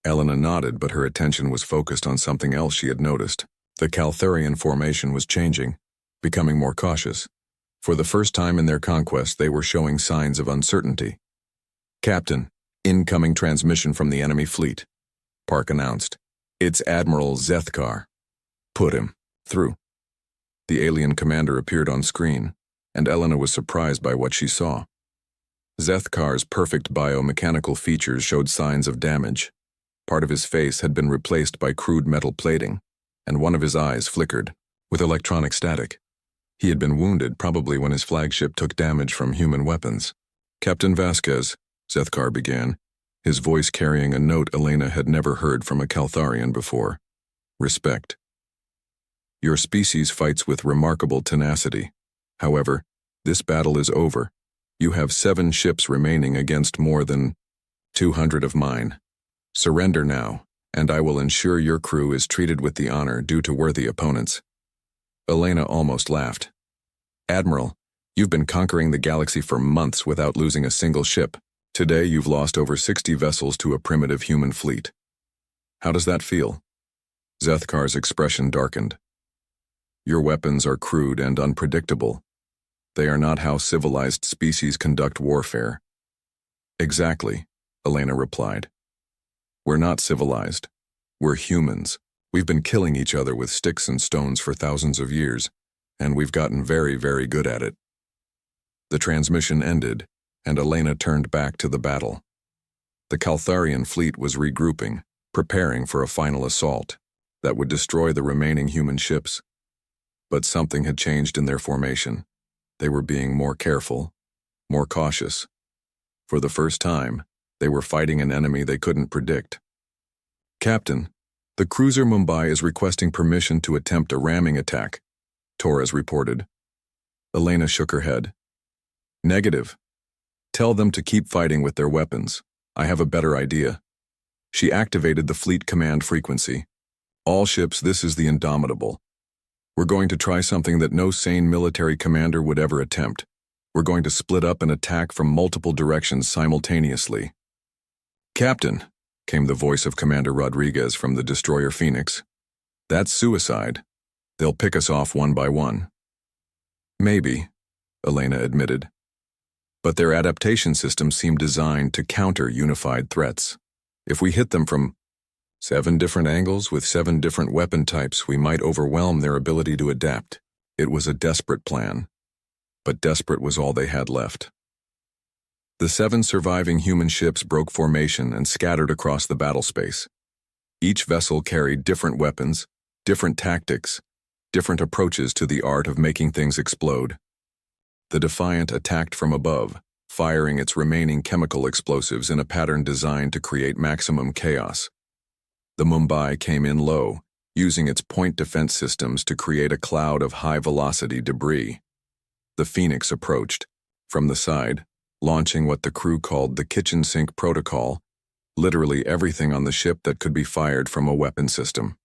Elena nodded, but her attention was focused on something else she had noticed. The Caltharian formation was changing, becoming more cautious. For the first time in their conquest, they were showing signs of uncertainty. Captain, incoming transmission from the enemy fleet, Park announced. It's Admiral Zethkar. Put him. Through. The alien commander appeared on screen, and Elena was surprised by what she saw. Zethkar's perfect biomechanical features showed signs of damage. Part of his face had been replaced by crude metal plating, and one of his eyes flickered with electronic static. He had been wounded, probably when his flagship took damage from human weapons. "Captain Vasquez," Zethkar began, his voice carrying a note Elena had never heard from a Caltharian before. "Respect. Your species fights with remarkable tenacity. However, this battle is over. You have 7 ships remaining against more than 200 of mine. Surrender now, and I will ensure your crew is treated with the honor due to worthy opponents." Elena almost laughed. "Admiral, you've been conquering the galaxy for months without losing a single ship. Today you've lost over 60 vessels to a primitive human fleet. How does that feel?" Zethkar's expression darkened. "Your weapons are crude and unpredictable. They are not how civilized species conduct warfare." "Exactly," Elena replied. "We're not civilized. We're humans. We've been killing each other with sticks and stones for thousands of years, and we've gotten very, very good at it." The transmission ended, and Elena turned back to the battle. The Caltharian fleet was regrouping, preparing for a final assault that would destroy the remaining human ships. But something had changed in their formation. They were being more careful, more cautious. For the first time, they were fighting an enemy they couldn't predict. "Captain, the cruiser Mumbai is requesting permission to attempt a ramming attack," Torres reported. Elena shook her head. "Negative. Tell them to keep fighting with their weapons. I have a better idea." She activated the fleet command frequency. "All ships, this is the Indomitable. We're going to try something that no sane military commander would ever attempt. We're going to split up and attack from multiple directions simultaneously." "Captain," came the voice of Commander Rodriguez from the destroyer Phoenix. "That's suicide. They'll pick us off one by one." "Maybe," Elena admitted. "But their adaptation systems seem designed to counter unified threats. If we hit them from 7 different angles with 7 different weapon types, we might overwhelm their ability to adapt." It was a desperate plan, but desperate was all they had left. The 7 surviving human ships broke formation and scattered across the battle space. Each vessel carried different weapons, different tactics, different approaches to the art of making things explode. The Defiant attacked from above, firing its remaining chemical explosives in a pattern designed to create maximum chaos. The Mumbai came in low, using its point defense systems to create a cloud of high-velocity debris. The Phoenix approached, from the side, launching what the crew called the kitchen sink protocol, literally everything on the ship that could be fired from a weapon system.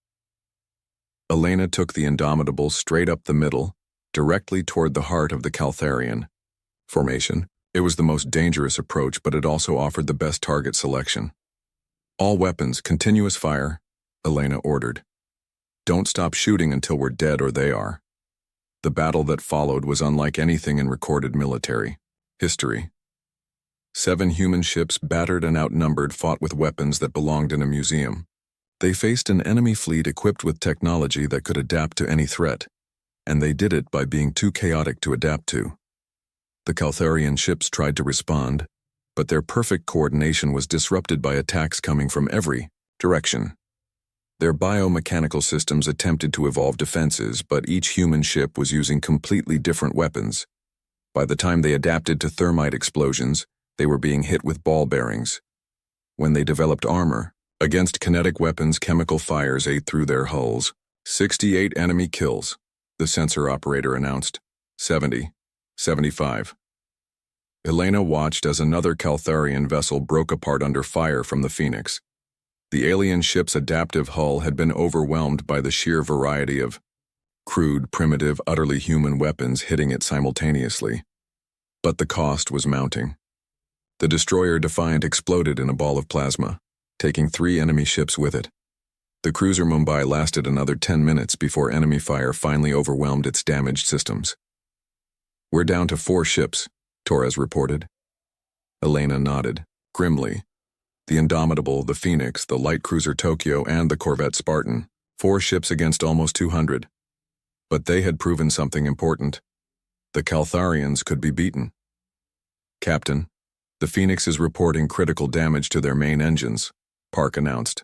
Elena took the Indomitable straight up the middle, directly toward the heart of the Caltharian formation. It was the most dangerous approach, but it also offered the best target selection. "All weapons, continuous fire," Elena ordered. "Don't stop shooting until we're dead or they are." The battle that followed was unlike anything in recorded military history. 7 human ships, battered and outnumbered, fought with weapons that belonged in a museum. They faced an enemy fleet equipped with technology that could adapt to any threat, and they did it by being too chaotic to adapt to. The Caltharian ships tried to respond, but their perfect coordination was disrupted by attacks coming from every direction. Their biomechanical systems attempted to evolve defenses, but each human ship was using completely different weapons. By the time they adapted to thermite explosions, they were being hit with ball bearings. When they developed armor, against kinetic weapons, chemical fires ate through their hulls. 68 enemy kills, the sensor operator announced. 70, 75. Elena watched as another Caltharian vessel broke apart under fire from the Phoenix. The alien ship's adaptive hull had been overwhelmed by the sheer variety of crude, primitive, utterly human weapons hitting it simultaneously. But the cost was mounting. The destroyer Defiant exploded in a ball of plasma, taking 3 enemy ships with it. The cruiser Mumbai lasted another 10 minutes before enemy fire finally overwhelmed its damaged systems. "We're down to 4 ships," Torres reported. Elena nodded, grimly. The Indomitable, the Phoenix, the light cruiser Tokyo, and the corvette Spartan. 4 ships against almost 200. But they had proven something important. The Caltharians could be beaten. "Captain, the Phoenix is reporting critical damage to their main engines," Park announced.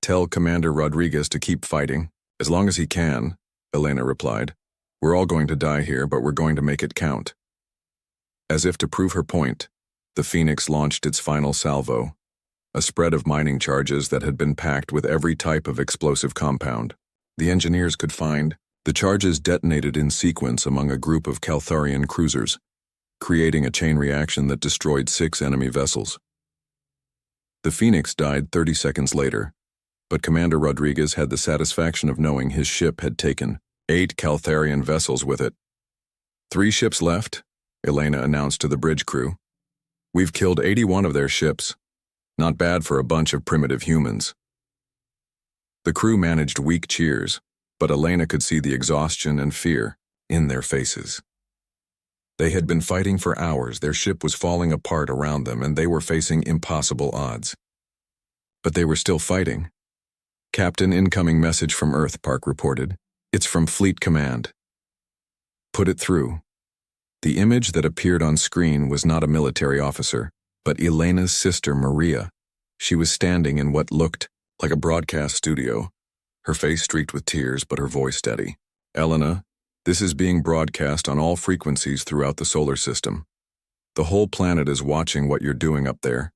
"Tell Commander Rodriguez to keep fighting, as long as he can," Elena replied. "We're all going to die here, but we're going to make it count." As if to prove her point, the Phoenix launched its final salvo, a spread of mining charges that had been packed with every type of explosive compound the engineers could find. The charges detonated in sequence among a group of Caltharian cruisers, creating a chain reaction that destroyed 6 enemy vessels. The Phoenix died 30 seconds later, but Commander Rodriguez had the satisfaction of knowing his ship had taken 8 Caltharian vessels with it. "3 ships left," Elena announced to the bridge crew. "We've killed 81 of their ships. Not bad for a bunch of primitive humans." The crew managed weak cheers, but Elena could see the exhaustion and fear in their faces. They had been fighting for hours, their ship was falling apart around them, and they were facing impossible odds. But they were still fighting. "Captain, incoming message from Earth," Park reported. "It's from Fleet Command." "Put it through." The image that appeared on screen was not a military officer, but Elena's sister Maria. She was standing in what looked like a broadcast studio, her face streaked with tears but her voice steady. "Elena, this is being broadcast on all frequencies throughout the solar system. The whole planet is watching what you're doing up there.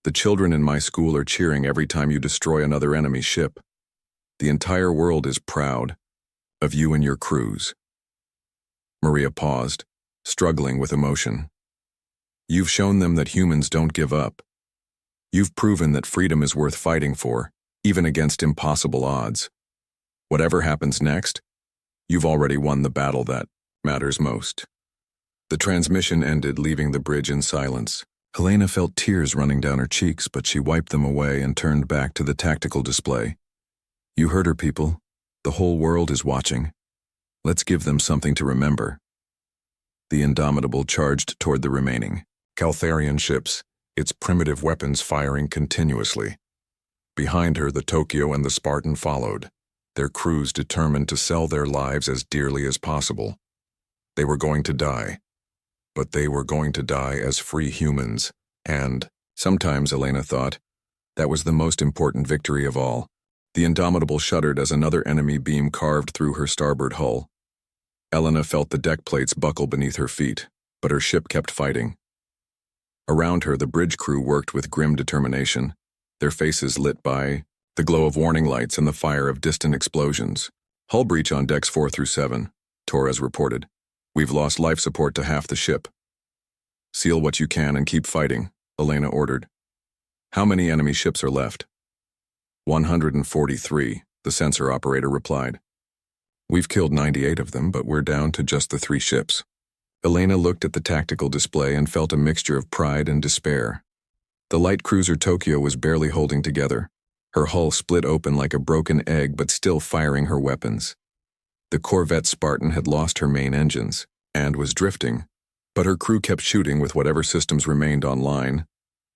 The children in my school are cheering every time you destroy another enemy ship. The entire world is proud of you and your crews." Maria paused, struggling with emotion. "You've shown them that humans don't give up. You've proven that freedom is worth fighting for, even against impossible odds. Whatever happens next, you've already won the battle that matters most." The transmission ended, leaving the bridge in silence. Elena felt tears running down her cheeks, but she wiped them away and turned back to the tactical display. "You heard her, people. The whole world is watching. Let's give them something to remember." The Indomitable charged toward the remaining Caltharian ships, its primitive weapons firing continuously. Behind her, the Tokyo and the Spartan followed, their crews determined to sell their lives as dearly as possible. They were going to die, but they were going to die as free humans, and, sometimes Elena thought, that was the most important victory of all. The Indomitable shuddered as another enemy beam carved through her starboard hull. Elena felt the deck plates buckle beneath her feet, but her ship kept fighting. Around her, the bridge crew worked with grim determination, their faces lit by the glow of warning lights and the fire of distant explosions. "Hull breach on decks 4 through 7, Torres reported. "We've lost life support to half the ship." "Seal what you can and keep fighting," Elena ordered. "How many enemy ships are left?" 143, the sensor operator replied. "We've killed 98 of them, but we're down to just the 3 ships." Elena looked at the tactical display and felt a mixture of pride and despair. The light cruiser Tokyo was barely holding together, her hull split open like a broken egg but still firing her weapons. The corvette Spartan had lost her main engines and was drifting, but her crew kept shooting with whatever systems remained online,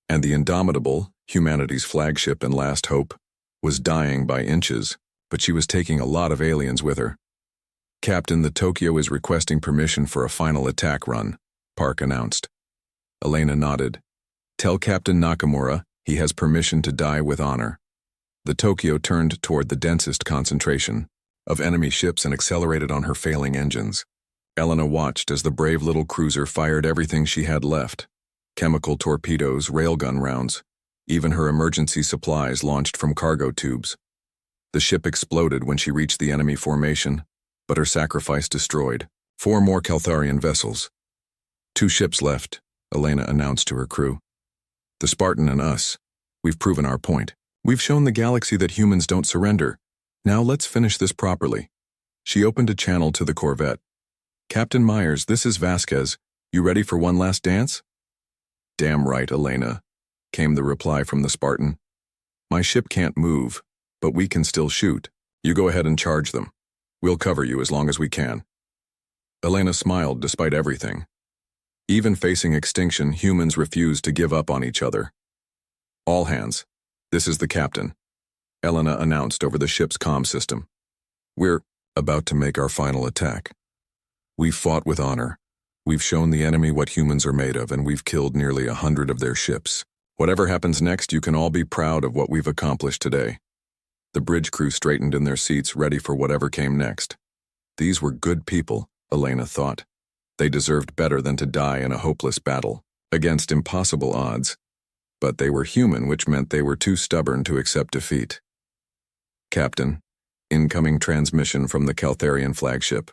and the Indomitable, humanity's flagship and last hope, was dying by inches, but she was taking a lot of aliens with her. "Captain, the Tokyo is requesting permission for a final attack run," Park announced. Elena nodded. "Tell Captain Nakamura he has permission to die with honor." The Tokyo turned toward the densest concentration of enemy ships and accelerated on her failing engines. Elena watched as the brave little cruiser fired everything she had left: chemical torpedoes, railgun rounds, even her emergency supplies launched from cargo tubes. The ship exploded when she reached the enemy formation, but her sacrifice destroyed 4 more Caltharian vessels. 2 ships left, Elena announced to her crew. "The Spartan and us. We've proven our point. We've shown the galaxy that humans don't surrender. Now let's finish this properly." She opened a channel to the corvette. "Captain Myers, this is Vasquez. You ready for one last dance?" "Damn right, Elena," came the reply from the Spartan. "My ship can't move, but we can still shoot. You go ahead and charge them. We'll cover you as long as we can." Elena smiled despite everything. Even facing extinction, humans refused to give up on each other. "All hands. This is the captain," Elena announced over the ship's comm system. We're about to make our final attack. We've fought with honor. We've shown the enemy what humans are made of, and we've killed nearly 100 of their ships. Whatever happens next, you can all be proud of what we've accomplished today. The bridge crew straightened in their seats, ready for whatever came next. These were good people, Elena thought. They deserved better than to die in a hopeless battle, against impossible odds. But they were human, which meant they were too stubborn to accept defeat. "Captain, incoming transmission from the Caltharian flagship,"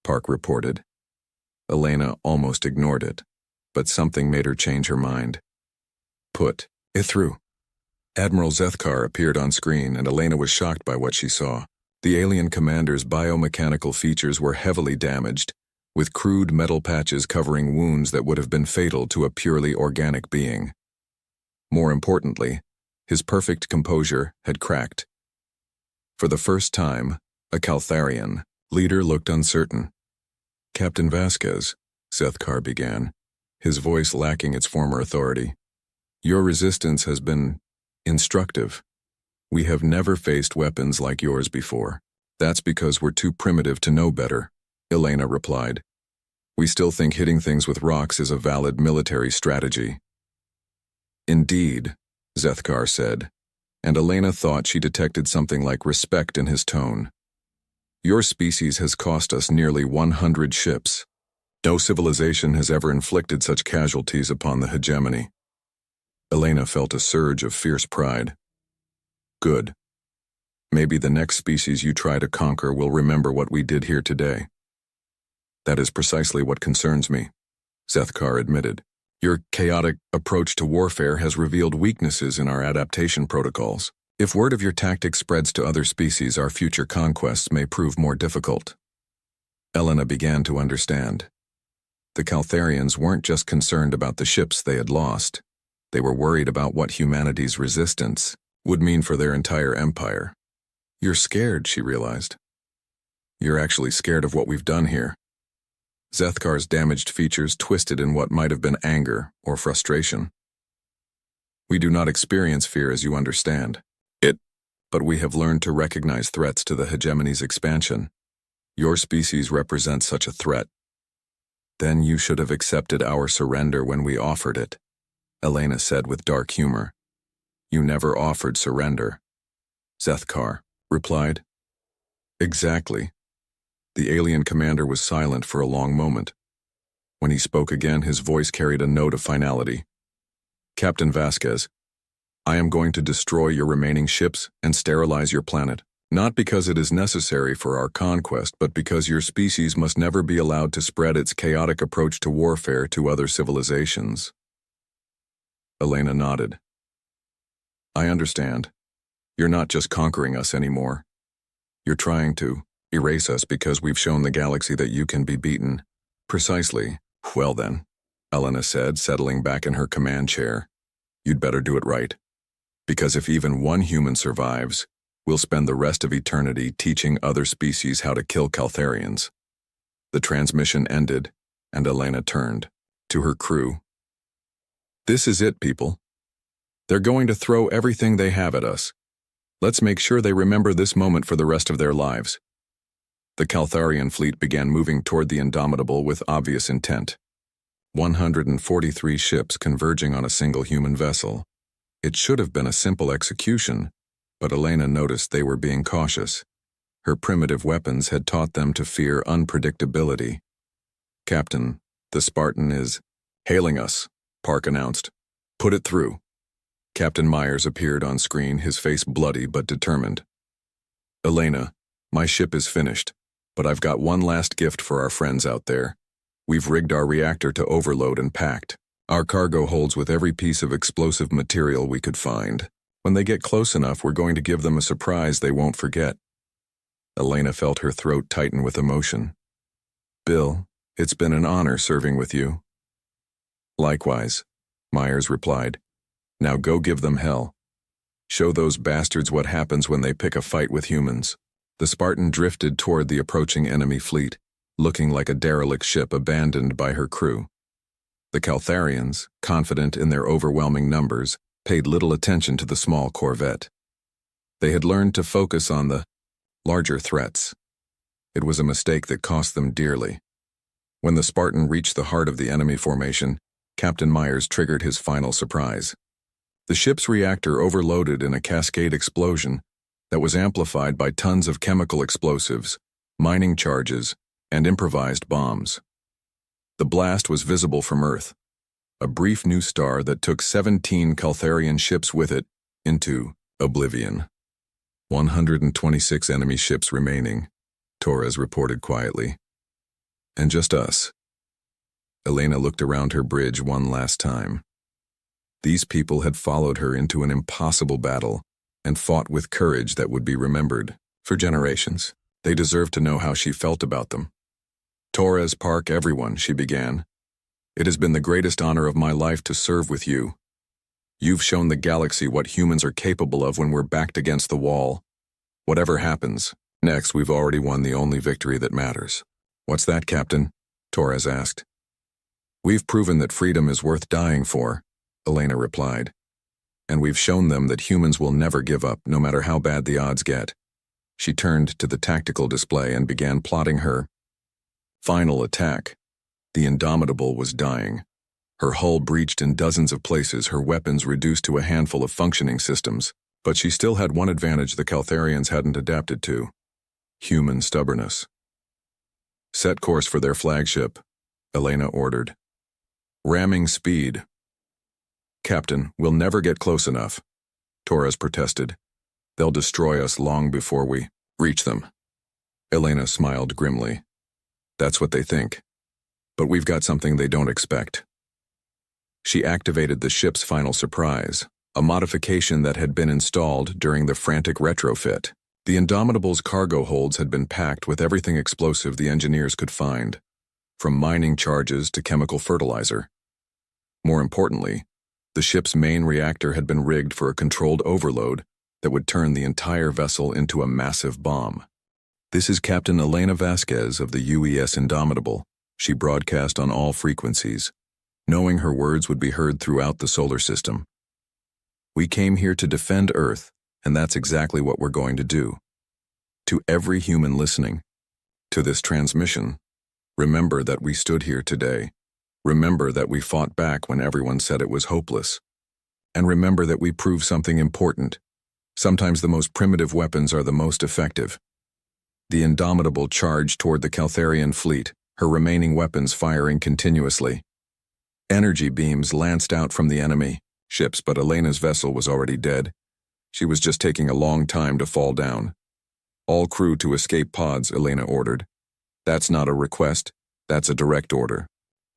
Park reported. Elena almost ignored it, but something made her change her mind. "Put it through." Admiral Zethkar appeared on screen, and Elena was shocked by what she saw. The alien commander's biomechanical features were heavily damaged, with crude metal patches covering wounds that would have been fatal to a purely organic being. More importantly, his perfect composure had cracked. For the first time, a Caltharian leader looked uncertain. "Captain Vasquez," Zethkar began, his voice lacking its former authority. "Your resistance has been instructive. We have never faced weapons like yours before. That's because we're too primitive to know better," Elena replied. "We still think hitting things with rocks is a valid military strategy." "Indeed," Zethkar said, and Elena thought she detected something like respect in his tone. "Your species has cost us nearly 100 ships. No civilization has ever inflicted such casualties upon the hegemony." Elena felt a surge of fierce pride. "Good. Maybe the next species you try to conquer will remember what we did here today." "That is precisely what concerns me," Zethkar admitted. "Your chaotic approach to warfare has revealed weaknesses in our adaptation protocols. If word of your tactics spreads to other species, our future conquests may prove more difficult." Elena began to understand. The Caltharians weren't just concerned about the ships they had lost. They were worried about what humanity's resistance would mean for their entire empire. "You're scared," she realized. "You're actually scared of what we've done here." Zethkar's damaged features twisted in what might have been anger or frustration. "We do not experience fear, as you understand it, but we have learned to recognize threats to the hegemony's expansion. Your species represents such a threat. Then you should have accepted our surrender when we offered it," Elena said with dark humor. "You never offered surrender," Zethkar replied. "Exactly." The alien commander was silent for a long moment. When he spoke again, his voice carried a note of finality. "Captain Vasquez, I am going to destroy your remaining ships and sterilize your planet, not because it is necessary for our conquest, but because your species must never be allowed to spread its chaotic approach to warfare to other civilizations." Elena nodded. "I understand. You're not just conquering us anymore. You're trying to erase us because we've shown the galaxy that you can be beaten." "Precisely. Well then," Elena said, settling back in her command chair, "you'd better do it right. Because if even one human survives, we'll spend the rest of eternity teaching other species how to kill Caltharians." The transmission ended, and Elena turned to her crew. "This is it, people. They're going to throw everything they have at us. Let's make sure they remember this moment for the rest of their lives." The Caltharian fleet began moving toward the Indomitable with obvious intent. 143 ships converging on a single human vessel. It should have been a simple execution, but Elena noticed they were being cautious. Her primitive weapons had taught them to fear unpredictability. "Captain, the Spartan is hailing us," Park announced. "Put it through." Captain Myers appeared on screen, his face bloody but determined. "Elena, my ship is finished, but I've got one last gift for our friends out there. We've rigged our reactor to overload and packed. Our cargo holds with every piece of explosive material we could find. When they get close enough, we're going to give them a surprise they won't forget." Elena felt her throat tighten with emotion. "Bill, it's been an honor serving with you." "Likewise," Myers replied. "Now go give them hell. Show those bastards what happens when they pick a fight with humans." The Spartan drifted toward the approaching enemy fleet, looking like a derelict ship abandoned by her crew. The Caltharians, confident in their overwhelming numbers, paid little attention to the small corvette. They had learned to focus on the larger threats. It was a mistake that cost them dearly. When the Spartan reached the heart of the enemy formation, Captain Myers triggered his final surprise. The ship's reactor overloaded in a cascade explosion that was amplified by tons of chemical explosives, mining charges, and improvised bombs. The blast was visible from Earth, a brief new star that took 17 Caltharian ships with it into oblivion. 126 enemy ships remaining, Torres reported quietly. And just us. Elena looked around her bridge one last time. These people had followed her into an impossible battle and fought with courage that would be remembered for generations. They deserved to know how she felt about them. Torres, Park, everyone, she began. It has been the greatest honor of my life to serve with you. You've shown the galaxy what humans are capable of when we're backed against the wall. Whatever happens, next we've already won the only victory that matters. What's that, Captain? Torres asked. We've proven that freedom is worth dying for, Elena replied. And we've shown them that humans will never give up, no matter how bad the odds get. She turned to the tactical display and began plotting her final attack. The Indomitable was dying. Her hull breached in dozens of places, her weapons reduced to a handful of functioning systems. But she still had one advantage the Caltharians hadn't adapted to: human stubbornness. Set course for their flagship, Elena ordered. Ramming speed. Captain, we'll never get close enough, Torres protested. They'll destroy us long before we reach them. Elena smiled grimly. That's what they think. But we've got something they don't expect. She activated the ship's final surprise, a modification that had been installed during the frantic retrofit. The Indomitable's cargo holds had been packed with everything explosive the engineers could find, from mining charges to chemical fertilizer. More importantly, the ship's main reactor had been rigged for a controlled overload that would turn the entire vessel into a massive bomb. This is Captain Elena Vasquez of the UES Indomitable, she broadcast on all frequencies, knowing her words would be heard throughout the solar system. We came here to defend Earth, and that's exactly what we're going to do. To every human listening to this transmission, remember that we stood here today. Remember that we fought back when everyone said it was hopeless. And remember that we proved something important. Sometimes the most primitive weapons are the most effective. The Indomitable charged toward the Caltharian fleet, her remaining weapons firing continuously. Energy beams lanced out from the enemy ships, but Elena's vessel was already dead. She was just taking a long time to fall down. All crew to escape pods, Elena ordered. That's not a request, that's a direct order.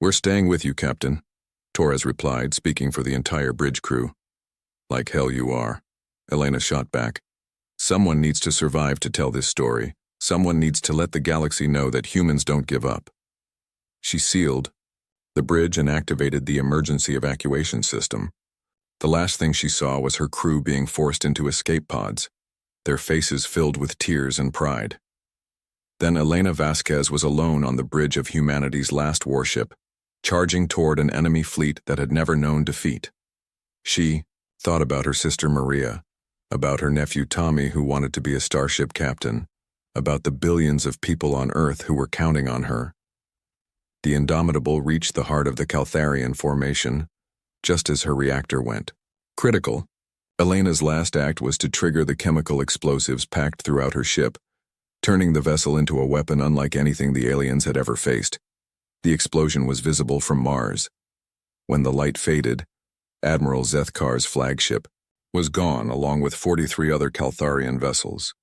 We're staying with you, Captain, Torres replied, speaking for the entire bridge crew. Like hell you are, Elena shot back. Someone needs to survive to tell this story. Someone needs to let the galaxy know that humans don't give up. She sealed the bridge and activated the emergency evacuation system. The last thing she saw was her crew being forced into escape pods, their faces filled with tears and pride. Then Elena Vasquez was alone on the bridge of humanity's last warship, charging toward an enemy fleet that had never known defeat. She thought about her sister Maria, about her nephew Tommy who wanted to be a starship captain, about the billions of people on Earth who were counting on her. The Indomitable reached the heart of the Caltharian formation, just as her reactor went. Critical. Elena's last act was to trigger the chemical explosives packed throughout her ship, turning the vessel into a weapon unlike anything the aliens had ever faced. The explosion was visible from Mars. When the light faded, Admiral Zethkar's flagship was gone along with 43 other Caltharian vessels.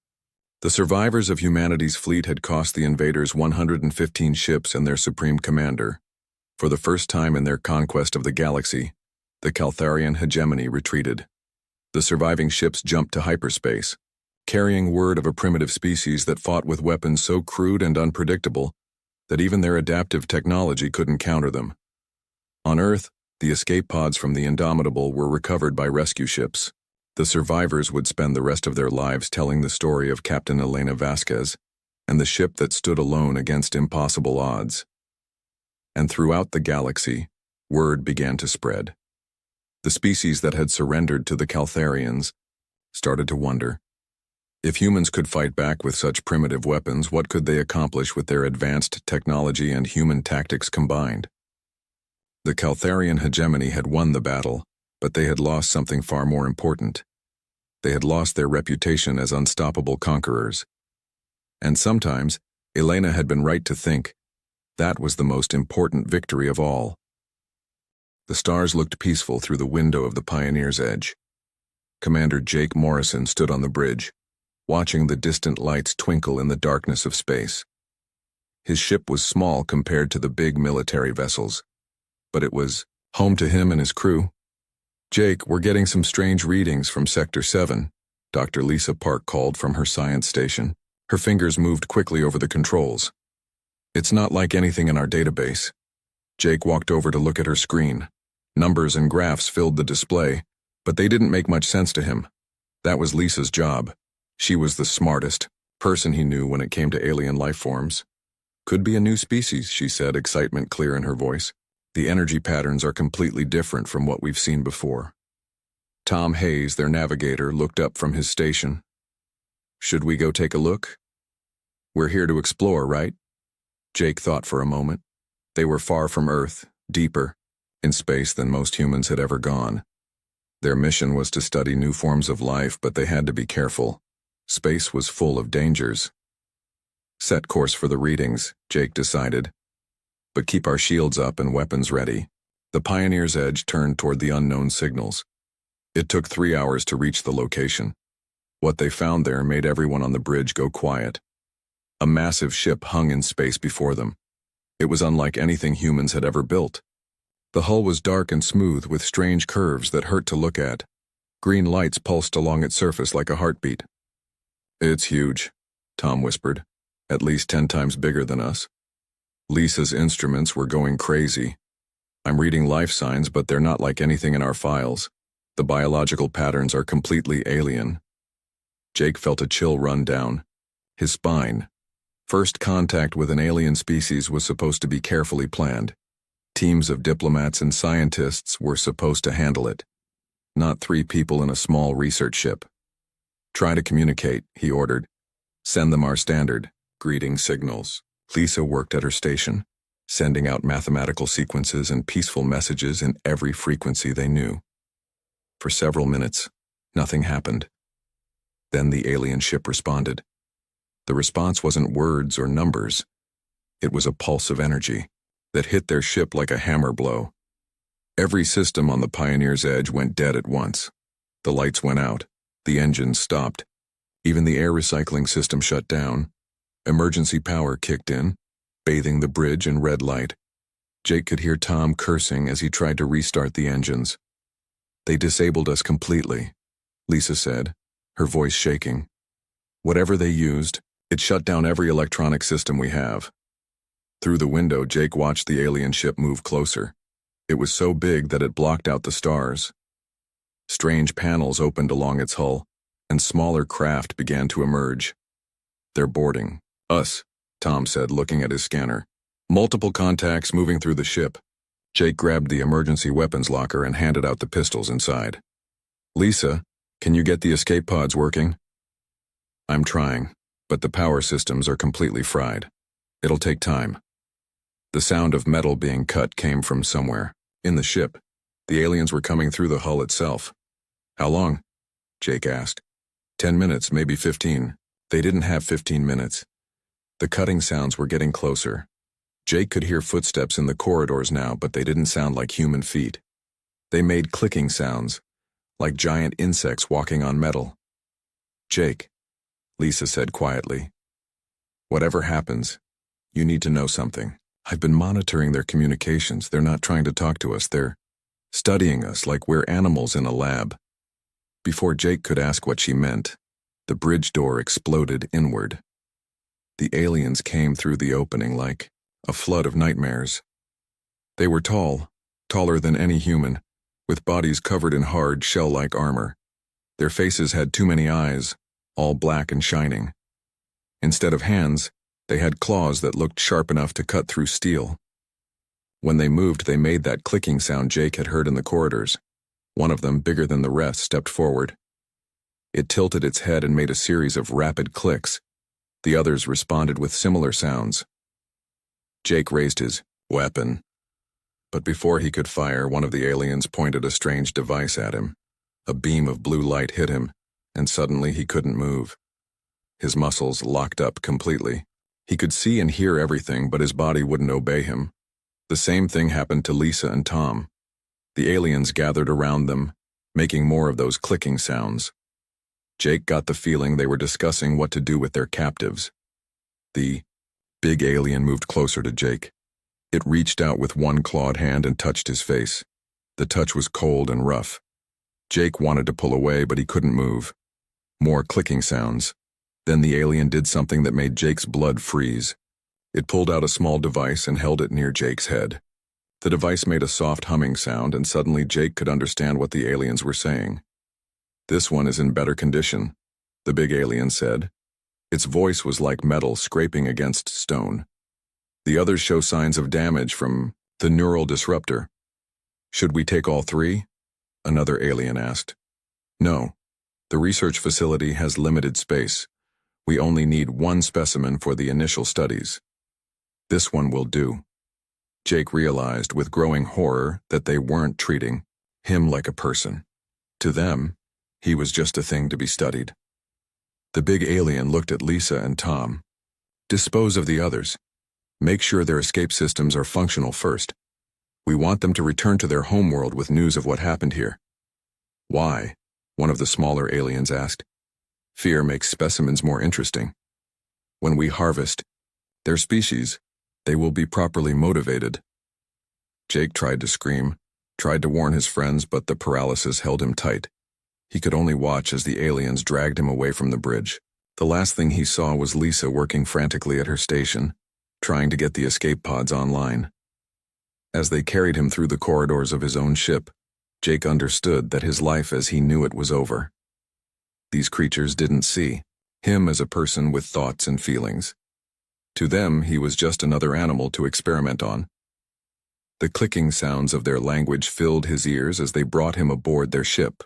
The survivors of humanity's fleet had cost the invaders 115 ships and their supreme commander. For the first time in their conquest of the galaxy, the Caltharian hegemony retreated. The surviving ships jumped to hyperspace, carrying word of a primitive species that fought with weapons so crude and unpredictable that even their adaptive technology couldn't counter them. On Earth, the escape pods from the Indomitable were recovered by rescue ships. The survivors would spend the rest of their lives telling the story of Captain Elena Vasquez and the ship that stood alone against impossible odds. And throughout the galaxy, word began to spread. The species that had surrendered to the Caltharians started to wonder, If humans could fight back with such primitive weapons, what could they accomplish with their advanced technology and human tactics combined? The Caltharian hegemony had won the battle, but they had lost something far more important. They had lost their reputation as unstoppable conquerors. And sometimes, Elena had been right to think that was the most important victory of all. The stars looked peaceful through the window of the Pioneer's Edge. Commander Jake Morrison stood on the bridge, watching the distant lights twinkle in the darkness of space. His ship was small compared to the big military vessels, but it was home to him and his crew. "Jake, we're getting some strange readings from Sector 7, Dr. Lisa Park called from her science station. Her fingers moved quickly over the controls. "It's not like anything in our database." Jake walked over to look at her screen. Numbers and graphs filled the display, but they didn't make much sense to him. That was Lisa's job. She was the smartest person he knew when it came to alien life forms. "Could be a new species," she said, excitement clear in her voice. "The energy patterns are completely different from what we've seen before." Tom Hayes, their navigator, looked up from his station. "Should we go take a look?" "We're here to explore, right?" Jake thought for a moment. They were far from Earth, deeper in space than most humans had ever gone. Their mission was to study new forms of life, but they had to be careful. Space was full of dangers. "Set course for the readings," Jake decided. "But keep our shields up and weapons ready." The Pioneer's Edge turned toward the unknown signals. It took 3 hours to reach the location. What they found there made everyone on the bridge go quiet. A massive ship hung in space before them. It was unlike anything humans had ever built. The hull was dark and smooth with strange curves that hurt to look at. Green lights pulsed along its surface like a heartbeat. "It's huge," Tom whispered. "At least 10 times bigger than us." Lisa's instruments were going crazy. "I'm reading life signs, but they're not like anything in our files. The biological patterns are completely alien." Jake felt a chill run down his spine. First contact with an alien species was supposed to be carefully planned. Teams of diplomats and scientists were supposed to handle it, not 3 people in a small research ship. "Try to communicate," he ordered. "Send them our standard greeting signals." Lisa worked at her station, sending out mathematical sequences and peaceful messages in every frequency they knew. For several minutes, nothing happened. Then the alien ship responded. The response wasn't words or numbers. It was a pulse of energy that hit their ship like a hammer blow. Every system on the Pioneer's Edge went dead at once. The lights went out. The engines stopped. Even the air recycling system shut down. Emergency power kicked in, bathing the bridge in red light. Jake could hear Tom cursing as he tried to restart the engines. "They disabled us completely," Lisa said, her voice shaking. "Whatever they used, it shut down every electronic system we have." Through the window, Jake watched the alien ship move closer. It was so big that it blocked out the stars. Strange panels opened along its hull, and smaller craft began to emerge. "They're boarding us," Tom said, looking at his scanner. "Multiple contacts moving through the ship." Jake grabbed the emergency weapons locker and handed out the pistols inside. "Lisa, can you get the escape pods working?" "I'm trying, but the power systems are completely fried. It'll take time." The sound of metal being cut came from somewhere. In the ship, the aliens were coming through the hull itself. "How long?" Jake asked. 10 minutes, maybe 15. They didn't have 15 minutes. The cutting sounds were getting closer. Jake could hear footsteps in the corridors now, but they didn't sound like human feet. They made clicking sounds, like giant insects walking on metal. "Jake," Lisa said quietly, "whatever happens, you need to know something. I've been monitoring their communications. They're not trying to talk to us. They're studying us like we're animals in a lab." Before Jake could ask what she meant, the bridge door exploded inward. The aliens came through the opening like a flood of nightmares. They were tall, taller than any human, with bodies covered in hard, shell-like armor. Their faces had too many eyes, all black and shining. Instead of hands, they had claws that looked sharp enough to cut through steel. When they moved, they made that clicking sound Jake had heard in the corridors. One of them, bigger than the rest, stepped forward. It tilted its head and made a series of rapid clicks. The others responded with similar sounds. Jake raised his weapon. But before he could fire, one of the aliens pointed a strange device at him. A beam of blue light hit him, and suddenly he couldn't move. His muscles locked up completely. He could see and hear everything, but his body wouldn't obey him. The same thing happened to Lisa and Tom. The aliens gathered around them, making more of those clicking sounds. Jake got the feeling they were discussing what to do with their captives. The big alien moved closer to Jake. It reached out with one clawed hand and touched his face. The touch was cold and rough. Jake wanted to pull away, but he couldn't move. More clicking sounds. Then the alien did something that made Jake's blood freeze. It pulled out a small device and held it near Jake's head. The device made a soft humming sound, and suddenly Jake could understand what the aliens were saying. "This one is in better condition," the big alien said. Its voice was like metal scraping against stone. "The others show signs of damage from the neural disruptor. Should we take all three?" Another alien asked. "No. The research facility has limited space. We only need one specimen for the initial studies. This one will do." Jake realized with growing horror that they weren't treating him like a person. To them, he was just a thing to be studied. The big alien looked at Lisa and Tom. "Dispose of the others. Make sure their escape systems are functional first. We want them to return to their homeworld with news of what happened here." "Why?" one of the smaller aliens asked. "Fear makes specimens more interesting. When we harvest their species, they will be properly motivated." Jake tried to scream, tried to warn his friends, but the paralysis held him tight. He could only watch as the aliens dragged him away from the bridge. The last thing he saw was Lisa working frantically at her station, trying to get the escape pods online. As they carried him through the corridors of his own ship, Jake understood that his life as he knew it was over. These creatures didn't see him as a person with thoughts and feelings. To them, he was just another animal to experiment on. The clicking sounds of their language filled his ears as they brought him aboard their ship.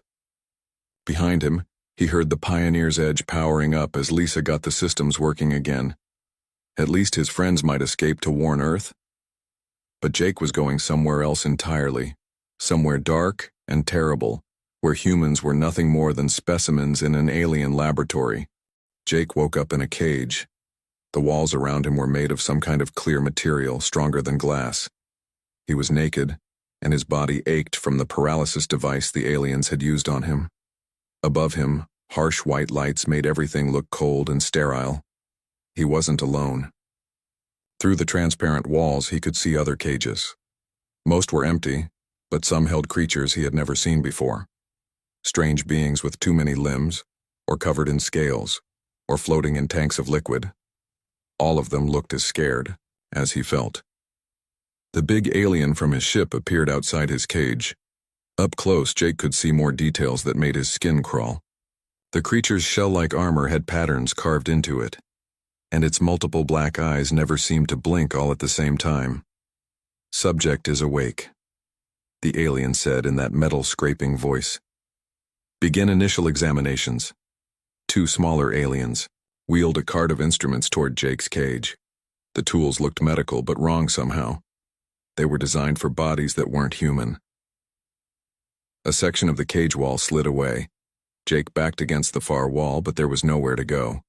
Behind him, he heard the Pioneer's Edge powering up as Lisa got the systems working again. At least his friends might escape to warn Earth. But Jake was going somewhere else entirely, somewhere dark and terrible, where humans were nothing more than specimens in an alien laboratory. Jake woke up in a cage. The walls around him were made of some kind of clear material, stronger than glass. He was naked, and his body ached from the paralysis device the aliens had used on him. Above him, harsh white lights made everything look cold and sterile. He wasn't alone. Through the transparent walls, he could see other cages. Most were empty, but some held creatures he had never seen before. Strange beings with too many limbs, or covered in scales, or floating in tanks of liquid. All of them looked as scared as he felt. The big alien from his ship appeared outside his cage. Up close, Jake could see more details that made his skin crawl. The creature's shell-like armor had patterns carved into it, and its multiple black eyes never seemed to blink all at the same time. "Subject is awake," the alien said in that metal-scraping voice. "Begin initial examinations." Two smaller aliens wheeled a cart of instruments toward Jake's cage. The tools looked medical, but wrong somehow. They were designed for bodies that weren't human. A section of the cage wall slid away. Jake backed against the far wall, but there was nowhere to go.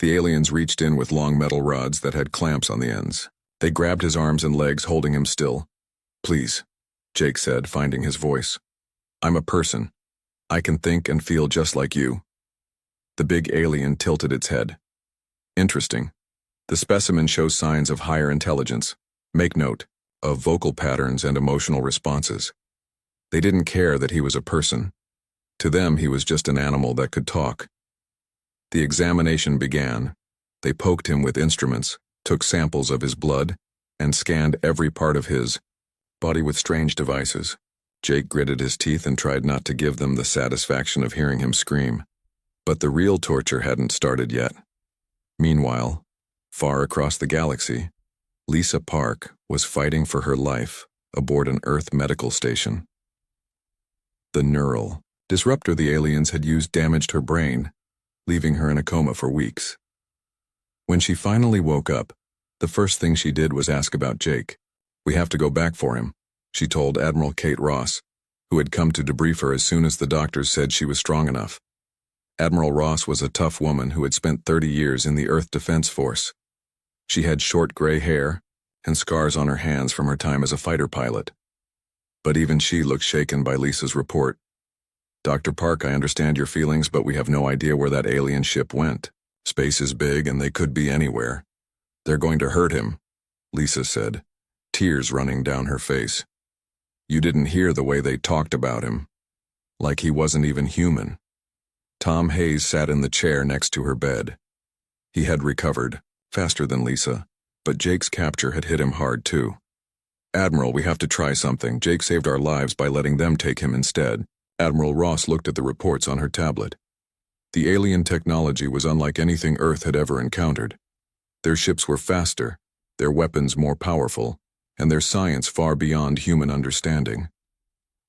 The aliens reached in with long metal rods that had clamps on the ends. They grabbed his arms and legs, holding him still. "Please," Jake said, finding his voice. "I'm a person. I can think and feel just like you." The big alien tilted its head. "Interesting. The specimen shows signs of higher intelligence. Make note of vocal patterns and emotional responses." They didn't care that he was a person. To them, he was just an animal that could talk. The examination began. They poked him with instruments, took samples of his blood, and scanned every part of his body with strange devices. Jake gritted his teeth and tried not to give them the satisfaction of hearing him scream. But the real torture hadn't started yet. Meanwhile, far across the galaxy, Lisa Park was fighting for her life aboard an Earth medical station. The neural Disruptor the aliens had used damaged her brain, leaving her in a coma for weeks. When she finally woke up, the first thing she did was ask about Jake. "We have to go back for him," she told Admiral Kate Ross, who had come to debrief her as soon as the doctors said she was strong enough. Admiral Ross was a tough woman who had spent 30 years in the Earth Defense Force. She had short gray hair and scars on her hands from her time as a fighter pilot. But even she looked shaken by Lisa's report. "Dr. Park, I understand your feelings, but we have no idea where that alien ship went. Space is big and they could be anywhere. They're going to hurt him," Lisa said, tears running down her face. "You didn't hear the way they talked about him. Like he wasn't even human." Tom Hayes sat in the chair next to her bed. He had recovered, faster than Lisa, but Jake's capture had hit him hard too. "Admiral, we have to try something. Jake saved our lives by letting them take him instead." Admiral Ross looked at the reports on her tablet. The alien technology was unlike anything Earth had ever encountered. Their ships were faster, their weapons more powerful, and their science far beyond human understanding.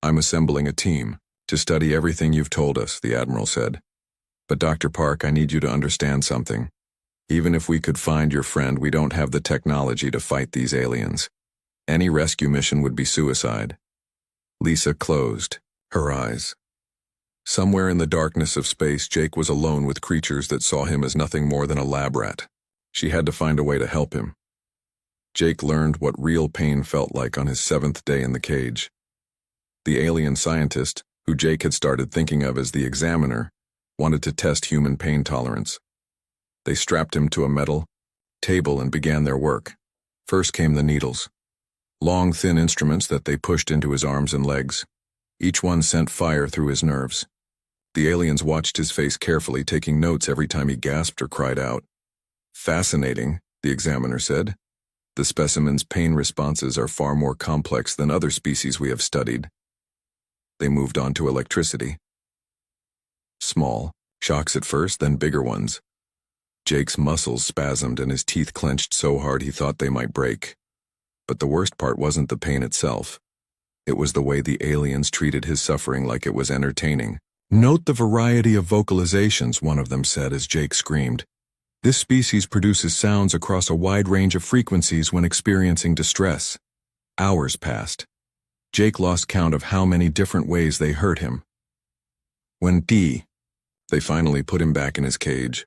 "I'm assembling a team to study everything you've told us," the Admiral said. "But Dr. Park, I need you to understand something. Even if we could find your friend, we don't have the technology to fight these aliens. Any rescue mission would be suicide." Lisa closed her eyes. Somewhere in the darkness of space, Jake was alone with creatures that saw him as nothing more than a lab rat. She had to find a way to help him. Jake learned what real pain felt like on his 7th day in the cage. The alien scientist, who Jake had started thinking of as the examiner, wanted to test human pain tolerance. They strapped him to a metal table and began their work. First came the needles. Long, thin instruments that they pushed into his arms and legs. Each one sent fire through his nerves. The aliens watched his face carefully, taking notes every time he gasped or cried out. "Fascinating," the examiner said. "The specimen's pain responses are far more complex than other species we have studied." They moved on to electricity. Small shocks at first, then bigger ones. Jake's muscles spasmed and his teeth clenched so hard he thought they might break. But the worst part wasn't the pain itself. It was the way the aliens treated his suffering like it was entertaining. "Note the variety of vocalizations," one of them said as Jake screamed. "This species produces sounds across a wide range of frequencies when experiencing distress." Hours passed. Jake lost count of how many different ways they hurt him. When they finally put him back in his cage.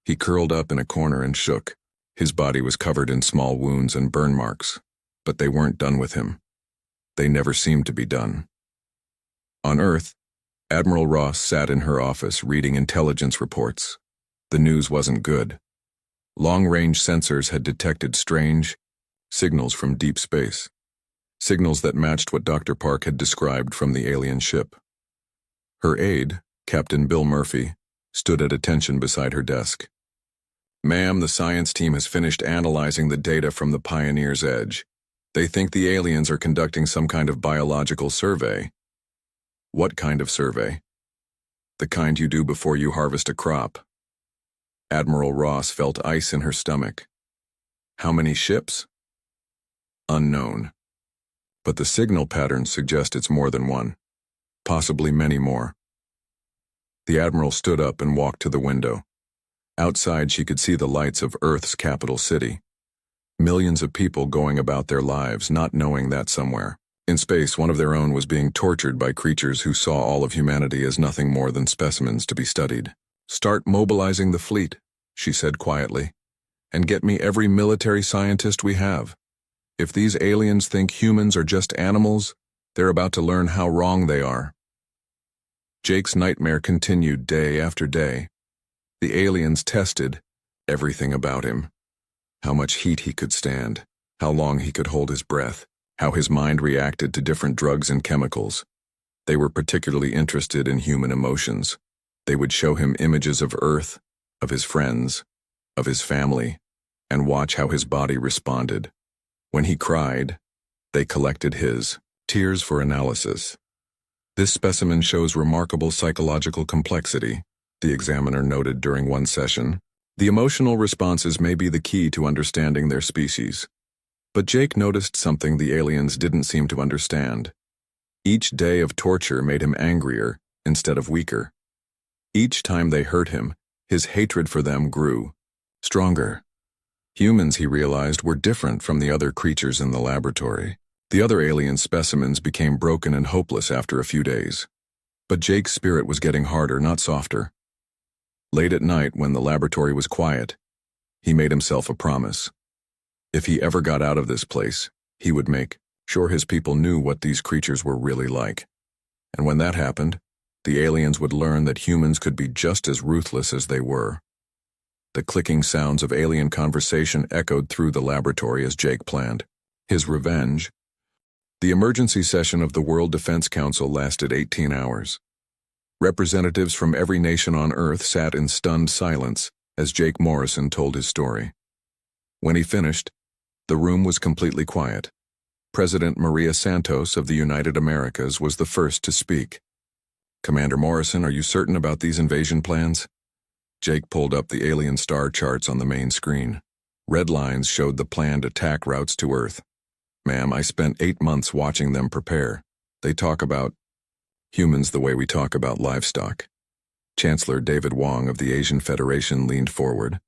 He curled up in a corner and shook. His body was covered in small wounds and burn marks. But they weren't done with him. They never seemed to be done. On Earth, Admiral Ross sat in her office reading intelligence reports. The news wasn't good. Long-range sensors had detected strange signals from deep space. Signals that matched what Dr. Park had described from the alien ship. Her aide, Captain Bill Murphy, stood at attention beside her desk. "Ma'am, the science team has finished analyzing the data from the Pioneer's Edge. They think the aliens are conducting some kind of biological survey." "What kind of survey?" "The kind you do before you harvest a crop." Admiral Ross felt ice in her stomach. "How many ships?" "Unknown. But the signal patterns suggest it's more than one. Possibly many more." The Admiral stood up and walked to the window. Outside, she could see the lights of Earth's capital city. Millions of people going about their lives, not knowing that somewhere in space, one of their own was being tortured by creatures who saw all of humanity as nothing more than specimens to be studied. "Start mobilizing the fleet," she said quietly, "and get me every military scientist we have. If these aliens think humans are just animals, they're about to learn how wrong they are." Jake's nightmare continued day after day. The aliens tested everything about him. How much heat he could stand, how long he could hold his breath, how his mind reacted to different drugs and chemicals. They were particularly interested in human emotions. They would show him images of Earth, of his friends, of his family, and watch how his body responded. When he cried, they collected his tears for analysis. "This specimen shows remarkable psychological complexity," the examiner noted during one session. "The emotional responses may be the key to understanding their species." But Jake noticed something the aliens didn't seem to understand. Each day of torture made him angrier, instead of weaker. Each time they hurt him, his hatred for them grew stronger. Humans, he realized, were different from the other creatures in the laboratory. The other alien specimens became broken and hopeless after a few days. But Jake's spirit was getting harder, not softer. Late at night, when the laboratory was quiet, he made himself a promise. If he ever got out of this place, he would make sure his people knew what these creatures were really like. And when that happened, the aliens would learn that humans could be just as ruthless as they were. The clicking sounds of alien conversation echoed through the laboratory as Jake planned his revenge. The emergency session of the World Defense Council lasted 18 hours. Representatives from every nation on Earth sat in stunned silence as Jake Morrison told his story. When he finished, the room was completely quiet. President Maria Santos of the United Americas was the first to speak. "Commander Morrison, are you certain about these invasion plans?" Jake pulled up the alien star charts on the main screen. Red lines showed the planned attack routes to Earth. "Ma'am, I spent 8 months watching them prepare. They talk about humans the way we talk about livestock." Chancellor David Wong of the Asian Federation leaned forward.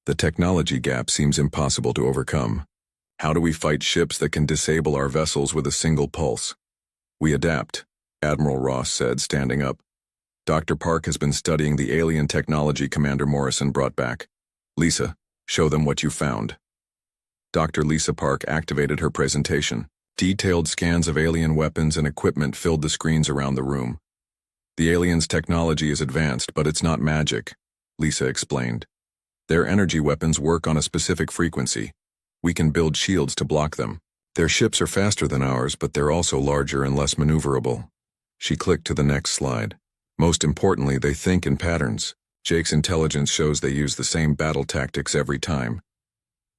"The technology gap seems impossible to overcome. How do we fight ships that can disable our vessels with a single pulse?" "We adapt," Admiral Ross said, standing up. "Dr. Park has been studying the alien technology Commander Morrison brought back. Lisa, show them what you found." Dr. Lisa Park activated her presentation. Detailed scans of alien weapons and equipment filled the screens around the room. "The aliens' technology is advanced, but it's not magic," Lisa explained. "Their energy weapons work on a specific frequency. We can build shields to block them. Their ships are faster than ours, but they're also larger and less maneuverable." She clicked to the next slide. "Most importantly, they think in patterns. Jake's intelligence shows they use the same battle tactics every time.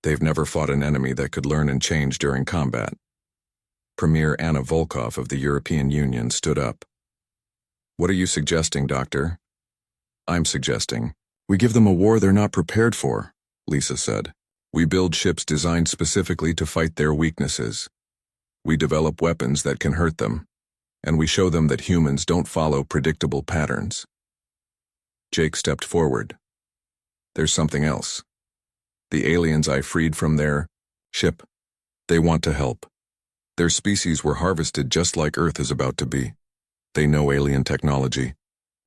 They've never fought an enemy that could learn and change during combat." Premier Anna Volkov of the European Union stood up. "What are you suggesting, Doctor?" "I'm suggesting we give them a war they're not prepared for," Lisa said. "We build ships designed specifically to fight their weaknesses. We develop weapons that can hurt them, and we show them that humans don't follow predictable patterns." Jake stepped forward. "There's something else. The aliens I freed from their ship, they want to help. Their species were harvested just like Earth is about to be. They know alien technology,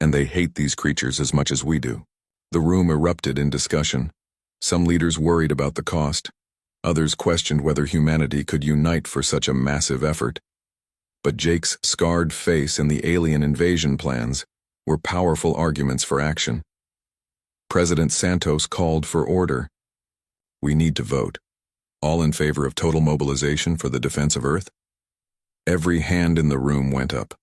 and they hate these creatures as much as we do." The room erupted in discussion. Some leaders worried about the cost. Others questioned whether humanity could unite for such a massive effort. But Jake's scarred face and the alien invasion plans were powerful arguments for action. President Santos called for order. "We need to vote. All in favor of total mobilization for the defense of Earth?" Every hand in the room went up.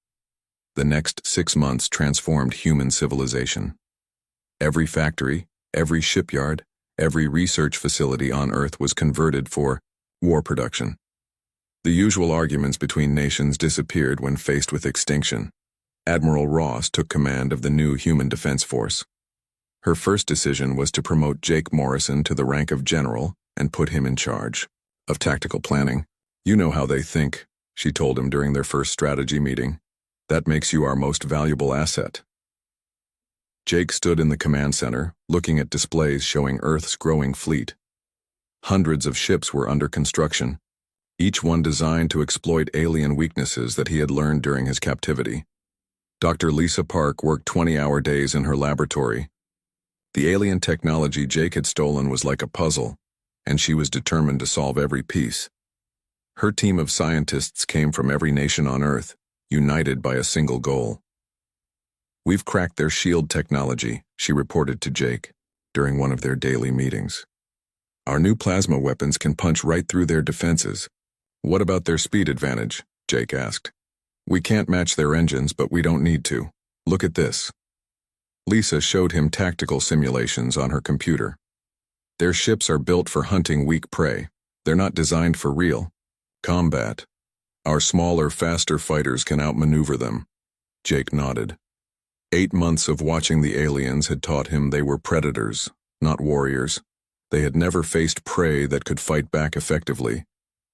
The next 6 months transformed human civilization. Every factory, every shipyard, every research facility on Earth was converted for war production. The usual arguments between nations disappeared when faced with extinction. Admiral Ross took command of the new Human Defense Force. Her first decision was to promote Jake Morrison to the rank of general and put him in charge of tactical planning. "You know how they think," she told him during their first strategy meeting. "That makes you our most valuable asset." Jake stood in the command center, looking at displays showing Earth's growing fleet. Hundreds of ships were under construction, each one designed to exploit alien weaknesses that he had learned during his captivity. Dr. Lisa Park worked 20-hour days in her laboratory. The alien technology Jake had stolen was like a puzzle, and she was determined to solve every piece. Her team of scientists came from every nation on Earth, united by a single goal. "We've cracked their shield technology," she reported to Jake during one of their daily meetings. "Our new plasma weapons can punch right through their defenses." "What about their speed advantage?" Jake asked. "We can't match their engines, but we don't need to. Look at this." Lisa showed him tactical simulations on her computer. "Their ships are built for hunting weak prey. They're not designed for real combat. Our smaller, faster fighters can outmaneuver them." Jake nodded. 8 months of watching the aliens had taught him they were predators, not warriors. They had never faced prey that could fight back effectively.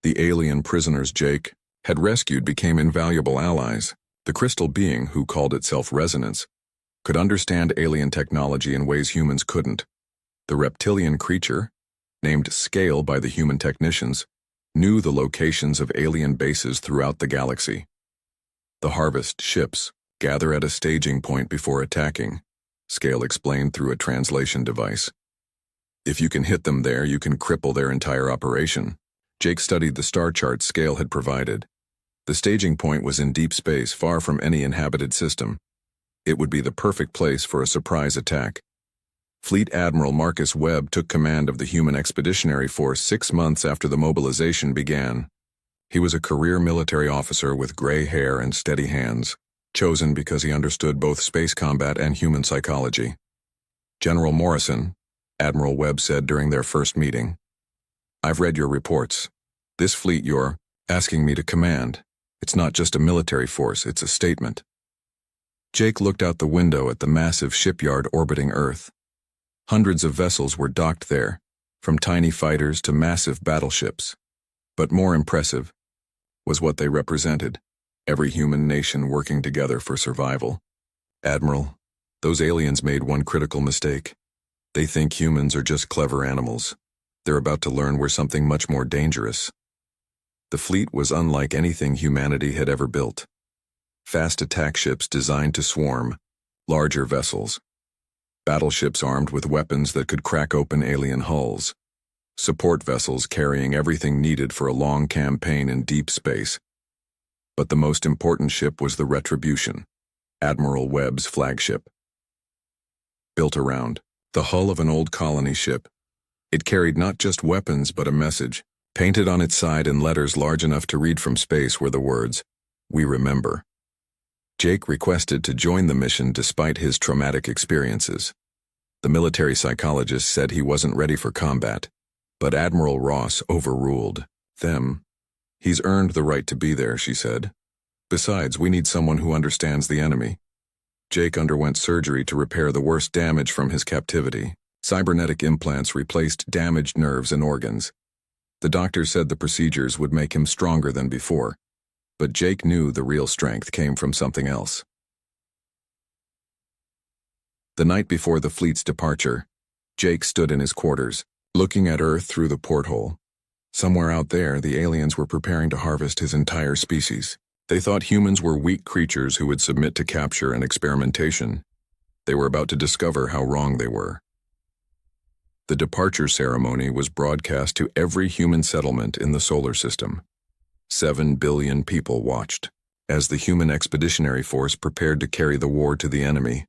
The alien prisoners Jake had rescued became invaluable allies. The crystal being, who called itself Resonance, could understand alien technology in ways humans couldn't. The reptilian creature, named Scale by the human technicians, knew the locations of alien bases throughout the galaxy. The Harvest ships gather at a staging point before attacking, Scale explained through a translation device. If you can hit them there, you can cripple their entire operation. Jake studied the star chart Scale had provided. The staging point was in deep space, far from any inhabited system. It would be the perfect place for a surprise attack. Fleet Admiral Marcus Webb took command of the human expeditionary force 6 months after the mobilization began. He was a career military officer with gray hair and steady hands, chosen because he understood both space combat and human psychology. General Morrison, Admiral Webb said during their first meeting, "I've read your reports. This fleet you're asking me to command, it's not just a military force, it's a statement." Jake looked out the window at the massive shipyard orbiting Earth. Hundreds of vessels were docked there, from tiny fighters to massive battleships. But more impressive was what they represented, every human nation working together for survival. "Admiral, those aliens made one critical mistake. They think humans are just clever animals. They're about to learn we're something much more dangerous." The fleet was unlike anything humanity had ever built. Fast attack ships designed to swarm, larger vessels, battleships armed with weapons that could crack open alien hulls, support vessels carrying everything needed for a long campaign in deep space. But the most important ship was the Retribution, Admiral Webb's flagship. Built around the hull of an old colony ship, it carried not just weapons but a message. Painted on its side in letters large enough to read from space were the words, "We remember." Jake requested to join the mission despite his traumatic experiences. The military psychologist said he wasn't ready for combat, but Admiral Ross overruled them. "He's earned the right to be there," she said. "Besides, we need someone who understands the enemy." Jake underwent surgery to repair the worst damage from his captivity. Cybernetic implants replaced damaged nerves and organs. The doctor said the procedures would make him stronger than before, but Jake knew the real strength came from something else. The night before the fleet's departure, Jake stood in his quarters, looking at Earth through the porthole. Somewhere out there, the aliens were preparing to harvest his entire species. They thought humans were weak creatures who would submit to capture and experimentation. They were about to discover how wrong they were. The departure ceremony was broadcast to every human settlement in the solar system. 7 billion people watched, as the human expeditionary force prepared to carry the war to the enemy.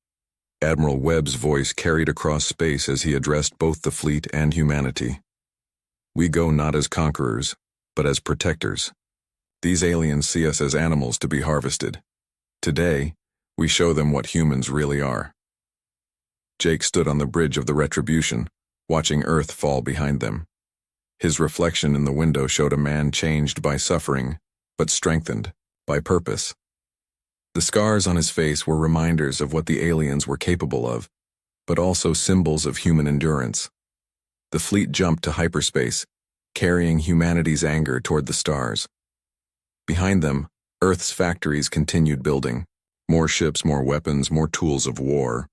Admiral Webb's voice carried across space as he addressed both the fleet and humanity. "We go not as conquerors, but as protectors. These aliens see us as animals to be harvested. Today, we show them what humans really are." Jake stood on the bridge of the Retribution, watching Earth fall behind them. His reflection in the window showed a man changed by suffering, but strengthened by purpose. The scars on his face were reminders of what the aliens were capable of, but also symbols of human endurance. The fleet jumped to hyperspace, carrying humanity's anger toward the stars. Behind them, Earth's factories continued building. More ships, more weapons, more tools of war.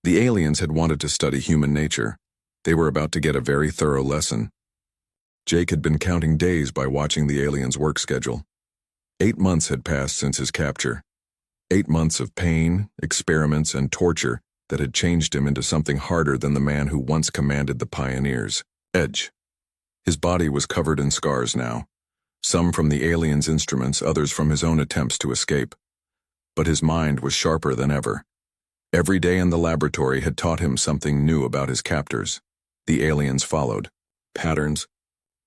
The aliens had wanted to study human nature. They were about to get a very thorough lesson. Jake had been counting days by watching the aliens' work schedule. 8 months had passed since his capture. 8 months of pain, experiments, and torture that had changed him into something harder than the man who once commanded the pioneers. Edge. His body was covered in scars now, some from the aliens' instruments, others from his own attempts to escape. But his mind was sharper than ever. Every day in the laboratory had taught him something new about his captors. The aliens followed. Patterns.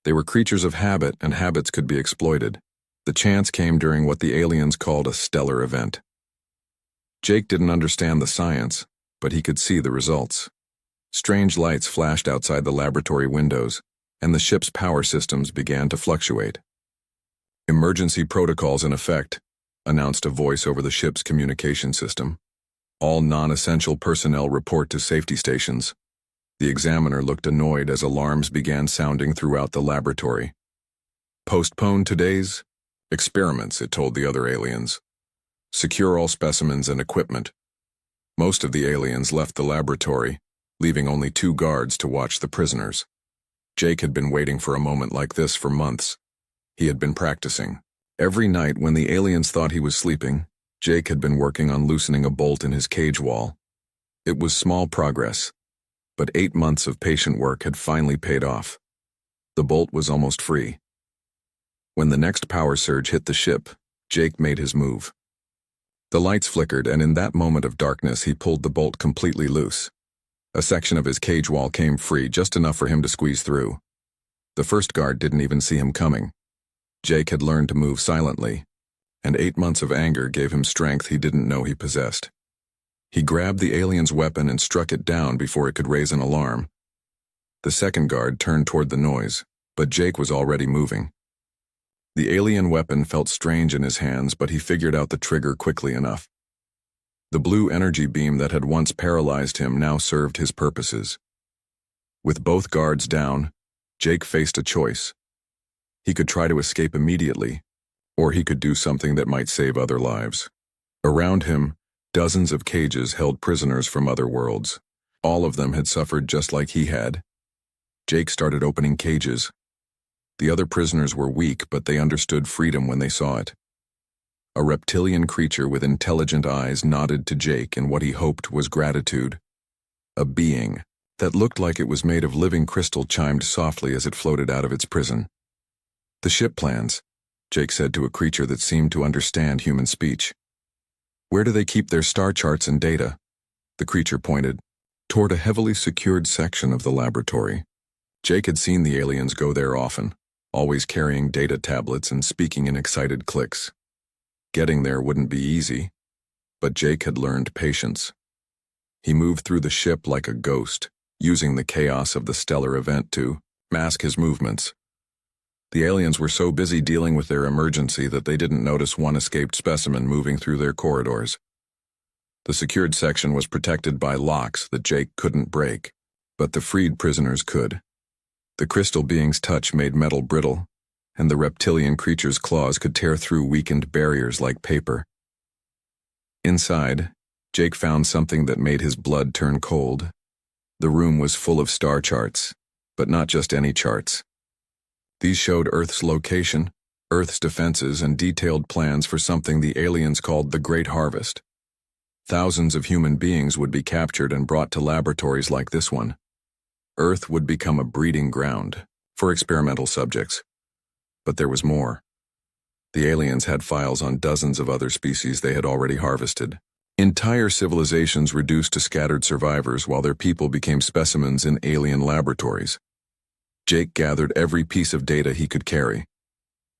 They were creatures of habit, and habits could be exploited. The chance came during what the aliens called a stellar event. Jake didn't understand the science, but he could see the results. Strange lights flashed outside the laboratory windows, and the ship's power systems began to fluctuate. "Emergency protocols in effect," announced a voice over the ship's communication system. "All non-essential personnel report to safety stations." The examiner looked annoyed as alarms began sounding throughout the laboratory. "Postpone today's experiments," it told the other aliens. Secure all specimens and equipment. Most of the aliens left the laboratory, leaving only 2 guards to watch the prisoners. Jake had been waiting for a moment like this for months. He had been practicing. Every night when the aliens thought he was sleeping, Jake had been working on loosening a bolt in his cage wall. It was small progress, but 8 months of patient work had finally paid off. The bolt was almost free. When the next power surge hit the ship, Jake made his move. The lights flickered, and in that moment of darkness he pulled the bolt completely loose. A section of his cage wall came free, just enough for him to squeeze through. The first guard didn't even see him coming. Jake had learned to move silently, and 8 months of anger gave him strength he didn't know he possessed. He grabbed the alien's weapon and struck it down before it could raise an alarm. The second guard turned toward the noise, but Jake was already moving. The alien weapon felt strange in his hands, but he figured out the trigger quickly enough. The blue energy beam that had once paralyzed him now served his purposes. With both guards down, Jake faced a choice. He could try to escape immediately, or he could do something that might save other lives. Around him, dozens of cages held prisoners from other worlds. All of them had suffered just like he had. Jake started opening cages. The other prisoners were weak, but they understood freedom when they saw it. A reptilian creature with intelligent eyes nodded to Jake in what he hoped was gratitude. A being that looked like it was made of living crystal chimed softly as it floated out of its prison. "The ship plans," Jake said to a creature that seemed to understand human speech. "Where do they keep their star charts and data?" The creature pointed toward a heavily secured section of the laboratory. Jake had seen the aliens go there often, always carrying data tablets and speaking in excited clicks. Getting there wouldn't be easy, but Jake had learned patience. He moved through the ship like a ghost, using the chaos of the stellar event to mask his movements. The aliens were so busy dealing with their emergency that they didn't notice one escaped specimen moving through their corridors. The secured section was protected by locks that Jake couldn't break, but the freed prisoners could. The crystal being's touch made metal brittle, and the reptilian creature's claws could tear through weakened barriers like paper. Inside, Jake found something that made his blood turn cold. The room was full of star charts, but not just any charts. These showed Earth's location, Earth's defenses, and detailed plans for something the aliens called the Great Harvest. Thousands of human beings would be captured and brought to laboratories like this one. Earth would become a breeding ground for experimental subjects. But there was more. The aliens had files on dozens of other species they had already harvested. Entire civilizations reduced to scattered survivors while their people became specimens in alien laboratories. Jake gathered every piece of data he could carry.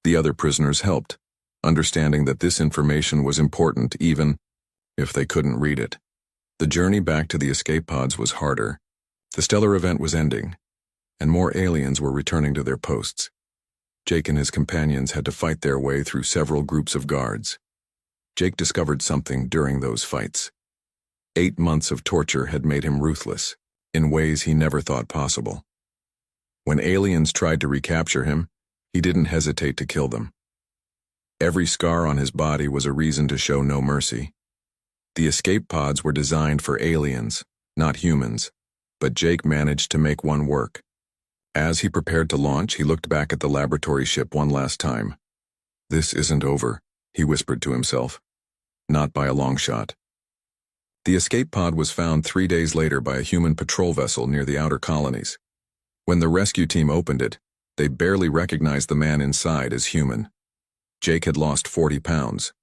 The other prisoners helped, understanding that this information was important even if they couldn't read it. The journey back to the escape pods was harder. The stellar event was ending, and more aliens were returning to their posts. Jake and his companions had to fight their way through several groups of guards. Jake discovered something during those fights. 8 months of torture had made him ruthless, in ways he never thought possible. When aliens tried to recapture him, he didn't hesitate to kill them. Every scar on his body was a reason to show no mercy. The escape pods were designed for aliens, not humans, but Jake managed to make one work. As he prepared to launch, he looked back at the laboratory ship one last time. "This isn't over," he whispered to himself. Not by a long shot. The escape pod was found 3 days later by a human patrol vessel near the outer colonies. When the rescue team opened it, they barely recognized the man inside as human. Jake had lost 40 pounds.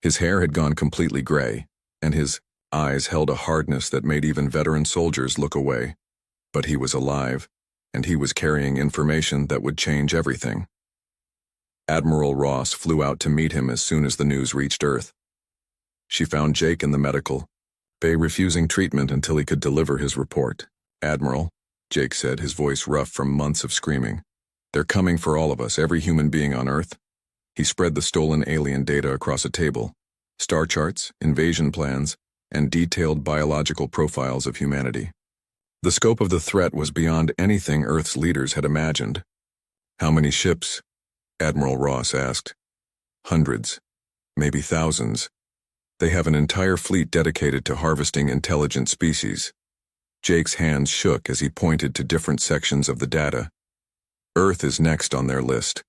His hair had gone completely gray, and his eyes held a hardness that made even veteran soldiers look away. But he was alive, and he was carrying information that would change everything. Admiral Ross flew out to meet him as soon as the news reached Earth. She found Jake in the medical bay refusing treatment until he could deliver his report. "Admiral," Jake said, his voice rough from months of screaming. "They're coming for all of us, every human being on Earth." He spread the stolen alien data across a table. Star charts, invasion plans, and detailed biological profiles of humanity. The scope of the threat was beyond anything Earth's leaders had imagined. "How many ships?" Admiral Ross asked. "Hundreds, maybe thousands." They have an entire fleet dedicated to harvesting intelligent species. Jake's hands shook as he pointed to different sections of the data. Earth is next on their list.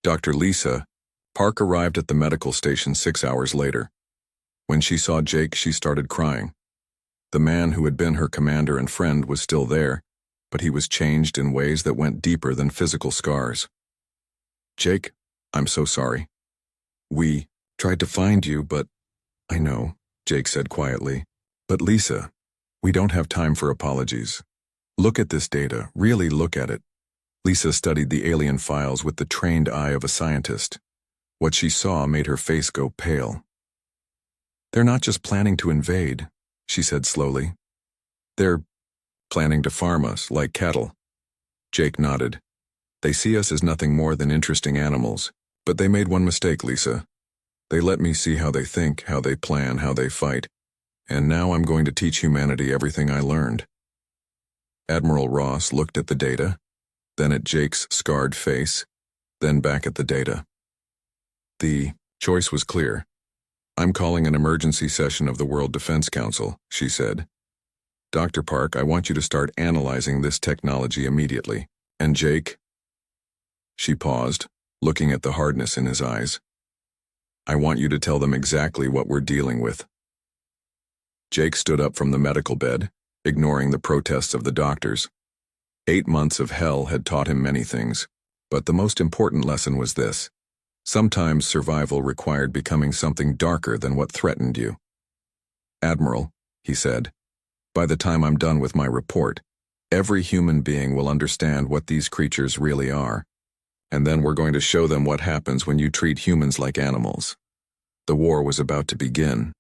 Dr. Lisa, Park arrived at the medical station 6 hours later. When she saw Jake, she started crying. The man who had been her commander and friend was still there, but he was changed in ways that went deeper than physical scars. "Jake, I'm so sorry. We tried to find you, but—" "I know," Jake said quietly. "But Lisa, we don't have time for apologies. Look at this data, really look at it." Lisa studied the alien files with the trained eye of a scientist. What she saw made her face go pale. "They're not just planning to invade," she said slowly. "They're planning to farm us like cattle." Jake nodded. "They see us as nothing more than interesting animals, but they made one mistake, Lisa. They let me see how they think, how they plan, how they fight, and now I'm going to teach humanity everything I learned." Admiral Ross looked at the data, then at Jake's scarred face, then back at the data. The choice was clear. "I'm calling an emergency session of the World Defense Council," she said. "Dr. Park, I want you to start analyzing this technology immediately. And Jake—" She paused, looking at the hardness in his eyes. "I want you to tell them exactly what we're dealing with." Jake stood up from the medical bed, ignoring the protests of the doctors. 8 months of hell had taught him many things, but the most important lesson was this: sometimes survival required becoming something darker than what threatened you. "Admiral," he said, "by the time I'm done with my report, every human being will understand what these creatures really are. And then we're going to show them what happens when you treat humans like animals." The war was about to begin.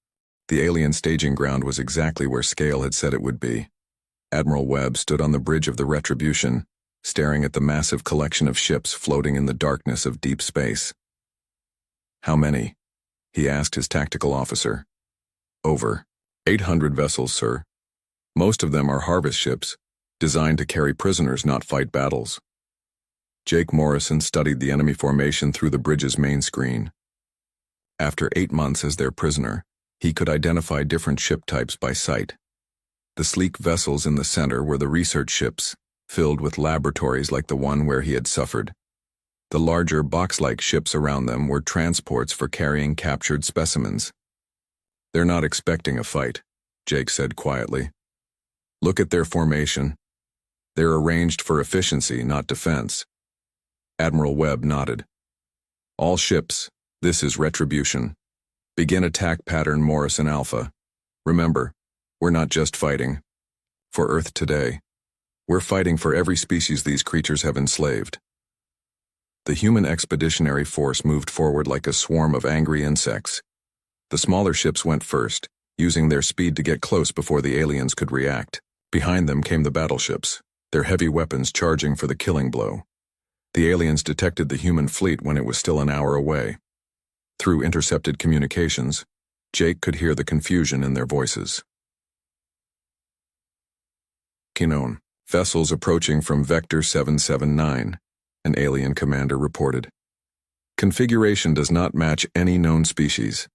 The alien staging ground was exactly where Scale had said it would be. Admiral Webb stood on the bridge of the Retribution, staring at the massive collection of ships floating in the darkness of deep space. "How many?" he asked his tactical officer. "Over 800 vessels, sir. Most of them are harvest ships, designed to carry prisoners, not fight battles." Jake Morrison studied the enemy formation through the bridge's main screen. After 8 months as their prisoner, he could identify different ship types by sight. The sleek vessels in the center were the research ships, filled with laboratories like the one where he had suffered. The larger box-like ships around them were transports for carrying captured specimens. "They're not expecting a fight," Jake said quietly. "Look at their formation. They're arranged for efficiency, not defense." Admiral Webb nodded. "All ships, this is Retribution. Begin attack pattern Morrison Alpha. Remember, we're not just fighting for Earth today. We're fighting for every species these creatures have enslaved." The human expeditionary force moved forward like a swarm of angry insects. The smaller ships went first, using their speed to get close before the aliens could react. Behind them came the battleships, their heavy weapons charging for the killing blow. The aliens detected the human fleet when it was still an hour away. Through intercepted communications, Jake could hear the confusion in their voices. "Kinon, vessels approaching from Vector 779, an alien commander reported. "Configuration does not match any known species."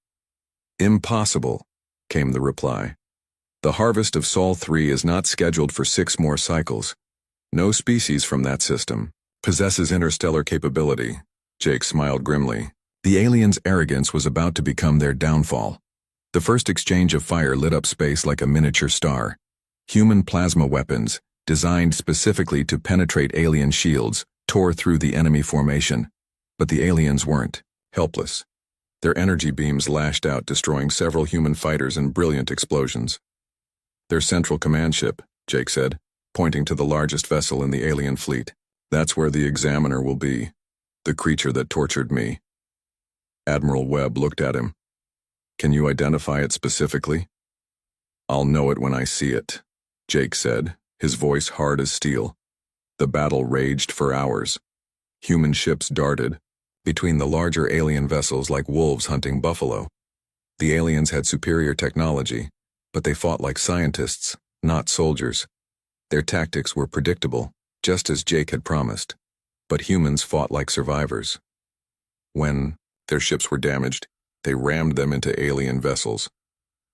"Impossible," came the reply. "The harvest of Sol 3 is not scheduled for 6 more cycles. No species from that system possesses interstellar capability." Jake smiled grimly. The aliens' arrogance was about to become their downfall. The first exchange of fire lit up space like a miniature star. Human plasma weapons, designed specifically to penetrate alien shields, tore through the enemy formation. But the aliens weren't helpless. Their energy beams lashed out, destroying several human fighters in brilliant explosions. "Their central command ship," Jake said, pointing to the largest vessel in the alien fleet. "That's where the Examiner will be, the creature that tortured me." Admiral Webb looked at him. "Can you identify it specifically?" "I'll know it when I see it," Jake said, his voice hard as steel. The battle raged for hours. Human ships darted between the larger alien vessels like wolves hunting buffalo. The aliens had superior technology, but they fought like scientists, not soldiers. Their tactics were predictable, just as Jake had promised. But humans fought like survivors. When their ships were damaged, They rammed them into alien vessels.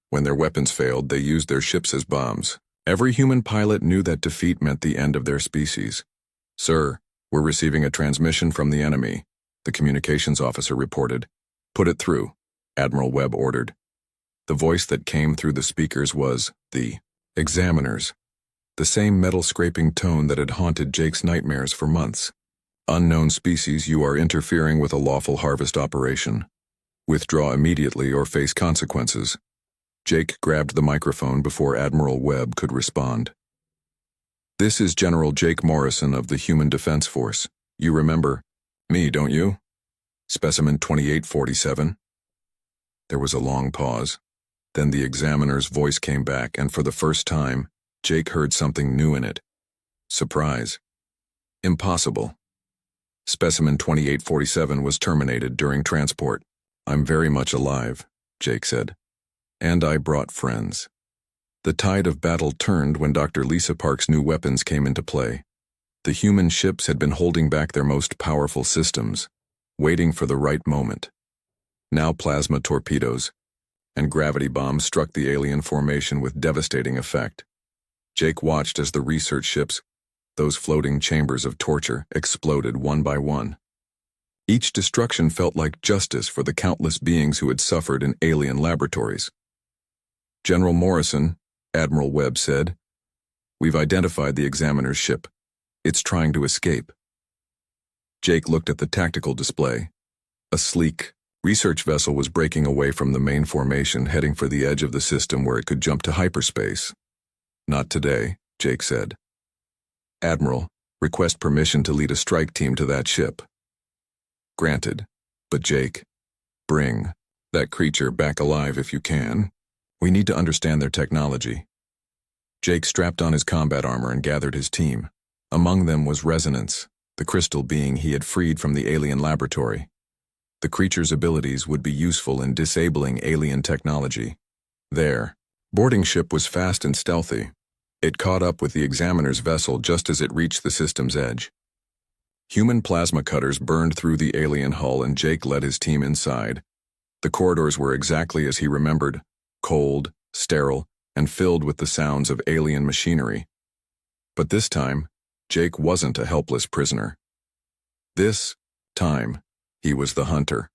When their weapons failed, they used their ships as bombs. Every human pilot knew that defeat meant the end of their species. "Sir, we're receiving a transmission from the enemy," the communications officer reported. "Put it through," Admiral Webb ordered. The voice that came through the speakers was the examiner's, the same metal-scraping tone that had haunted Jake's nightmares for months. "Unknown species, you are interfering with a lawful harvest operation. Withdraw immediately or face consequences." Jake grabbed the microphone before Admiral Webb could respond. "This is General Jake Morrison of the Human Defense Force. You remember me, don't you? Specimen 2847? There was a long pause. Then the examiner's voice came back, and for the first time, Jake heard something new in it. Surprise. Impossible. Specimen 2847 was terminated during transport. "I'm very much alive," Jake said. "And I brought friends." The tide of battle turned when Dr. Lisa Park's new weapons came into play. The human ships had been holding back their most powerful systems, waiting for the right moment. Now plasma torpedoes and gravity bombs struck the alien formation with devastating effect. Jake watched as the research ships, those floating chambers of torture, exploded one by one. Each destruction felt like justice for the countless beings who had suffered in alien laboratories. "General Morrison," Admiral Webb said, "we've identified the examiner's ship. It's trying to escape." Jake looked at the tactical display. A sleek research vessel was breaking away from the main formation, heading for the edge of the system where it could jump to hyperspace. "Not today," Jake said. "Admiral, request permission to lead a strike team to that ship." "Granted. But Jake, bring that creature back alive if you can. We need to understand their technology." Jake strapped on his combat armor and gathered his team. Among them was Resonance, the crystal being he had freed from the alien laboratory. The creature's abilities would be useful in disabling alien technology. Their boarding ship was fast and stealthy. It caught up with the examiner's vessel just as it reached the system's edge. Human plasma cutters burned through the alien hull, and Jake led his team inside. The corridors were exactly as he remembered, cold, sterile, and filled with the sounds of alien machinery. But this time, Jake wasn't a helpless prisoner. This time, he was the hunter.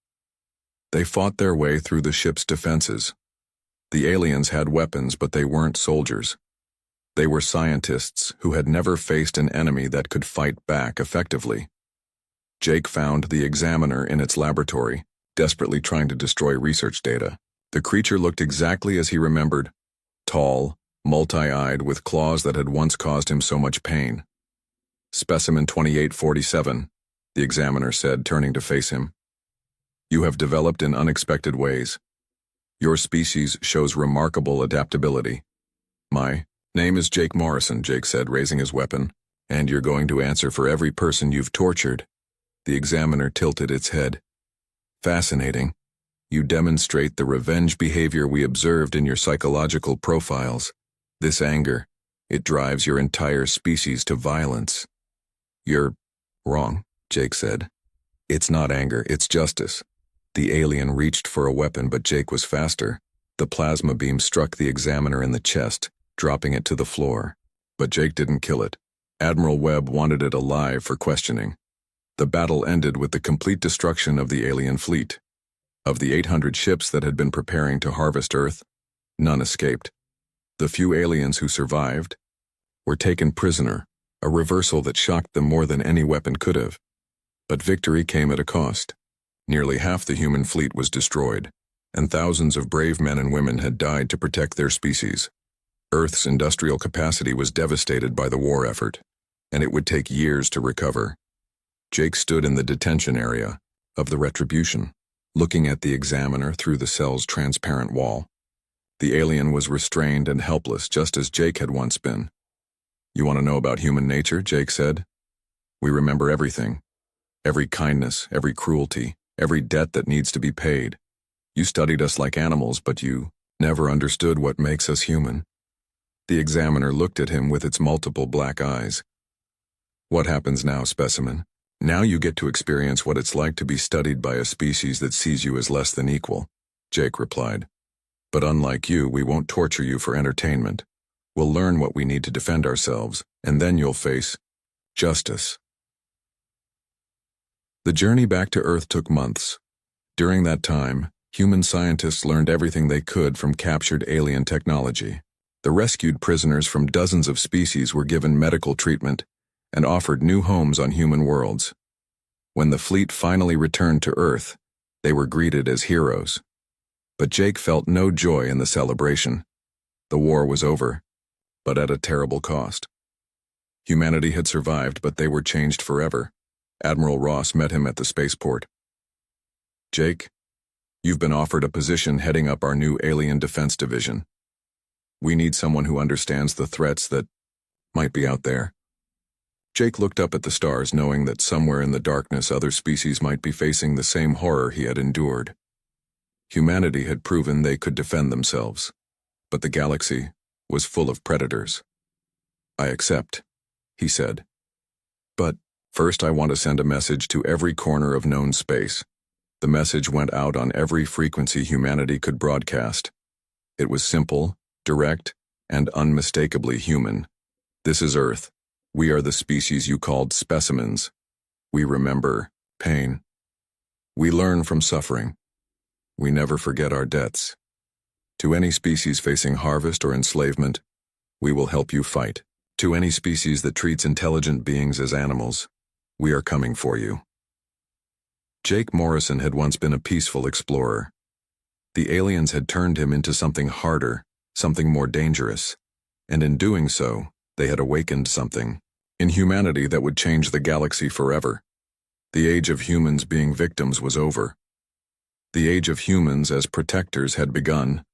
They fought their way through the ship's defenses. The aliens had weapons, but they weren't soldiers. They were scientists who had never faced an enemy that could fight back effectively. Jake found the examiner in its laboratory, desperately trying to destroy research data. The creature looked exactly as he remembered, tall, multi-eyed, with claws that had once caused him so much pain. "Specimen 2847, the examiner said, turning to face him. "You have developed in unexpected ways. Your species shows remarkable adaptability." "My name is Jake Morrison," Jake said, raising his weapon, "and you're going to answer for every person you've tortured." The examiner tilted its head. "Fascinating. You demonstrate the revenge behavior we observed in your psychological profiles. This anger, it drives your entire species to violence." "You're wrong," Jake said. "It's not anger, it's justice." The alien reached for a weapon, but Jake was faster. The plasma beam struck the examiner in the chest, dropping it to the floor. But Jake didn't kill it. Admiral Webb wanted it alive for questioning. The battle ended with the complete destruction of the alien fleet. Of the 800 ships that had been preparing to harvest Earth, none escaped. The few aliens who survived were taken prisoner, a reversal that shocked them more than any weapon could have. But victory came at a cost. Nearly half the human fleet was destroyed, and thousands of brave men and women had died to protect their species. Earth's industrial capacity was devastated by the war effort, and it would take years to recover. Jake stood in the detention area of the Retribution, looking at the examiner through the cell's transparent wall. The alien was restrained and helpless, just as Jake had once been. "You want to know about human nature?" Jake said. "We remember everything. Every kindness, every cruelty, every debt that needs to be paid. You studied us like animals, but you never understood what makes us human." The examiner looked at him with its multiple black eyes. "What happens now, specimen? Now you get to experience what it's like to be studied by a species that sees you as less than equal." Jake replied. But unlike you, we won't torture you for entertainment. We'll learn what we need to defend ourselves, and then you'll face justice. The journey back to Earth took months. During that time, human scientists learned everything they could from captured alien technology. The rescued prisoners from dozens of species were given medical treatment and offered new homes on human worlds. When the fleet finally returned to Earth, they were greeted as heroes. But Jake felt no joy in the celebration. The war was over, but at a terrible cost. Humanity had survived, but they were changed forever. Admiral Ross met him at the spaceport. Jake, you've been offered a position heading up our new Alien Defense Division. We need someone who understands the threats that might be out there. Jake looked up at the stars, knowing that somewhere in the darkness other species might be facing the same horror he had endured. Humanity had proven they could defend themselves, but the galaxy was full of predators. I accept, he said. But first I want to send a message to every corner of known space. The message went out on every frequency humanity could broadcast. It was simple, direct, and unmistakably human. This is Earth. We are the species you called specimens. We remember pain. We learn from suffering. We never forget our debts. To any species facing harvest or enslavement, we will help you fight. To any species that treats intelligent beings as animals, we are coming for you. Jake Morrison had once been a peaceful explorer. The aliens had turned him into something harder, something more dangerous, and in doing so, they had awakened something in humanity that would change the galaxy forever. The age of humans being victims was over. The age of humans as protectors had begun.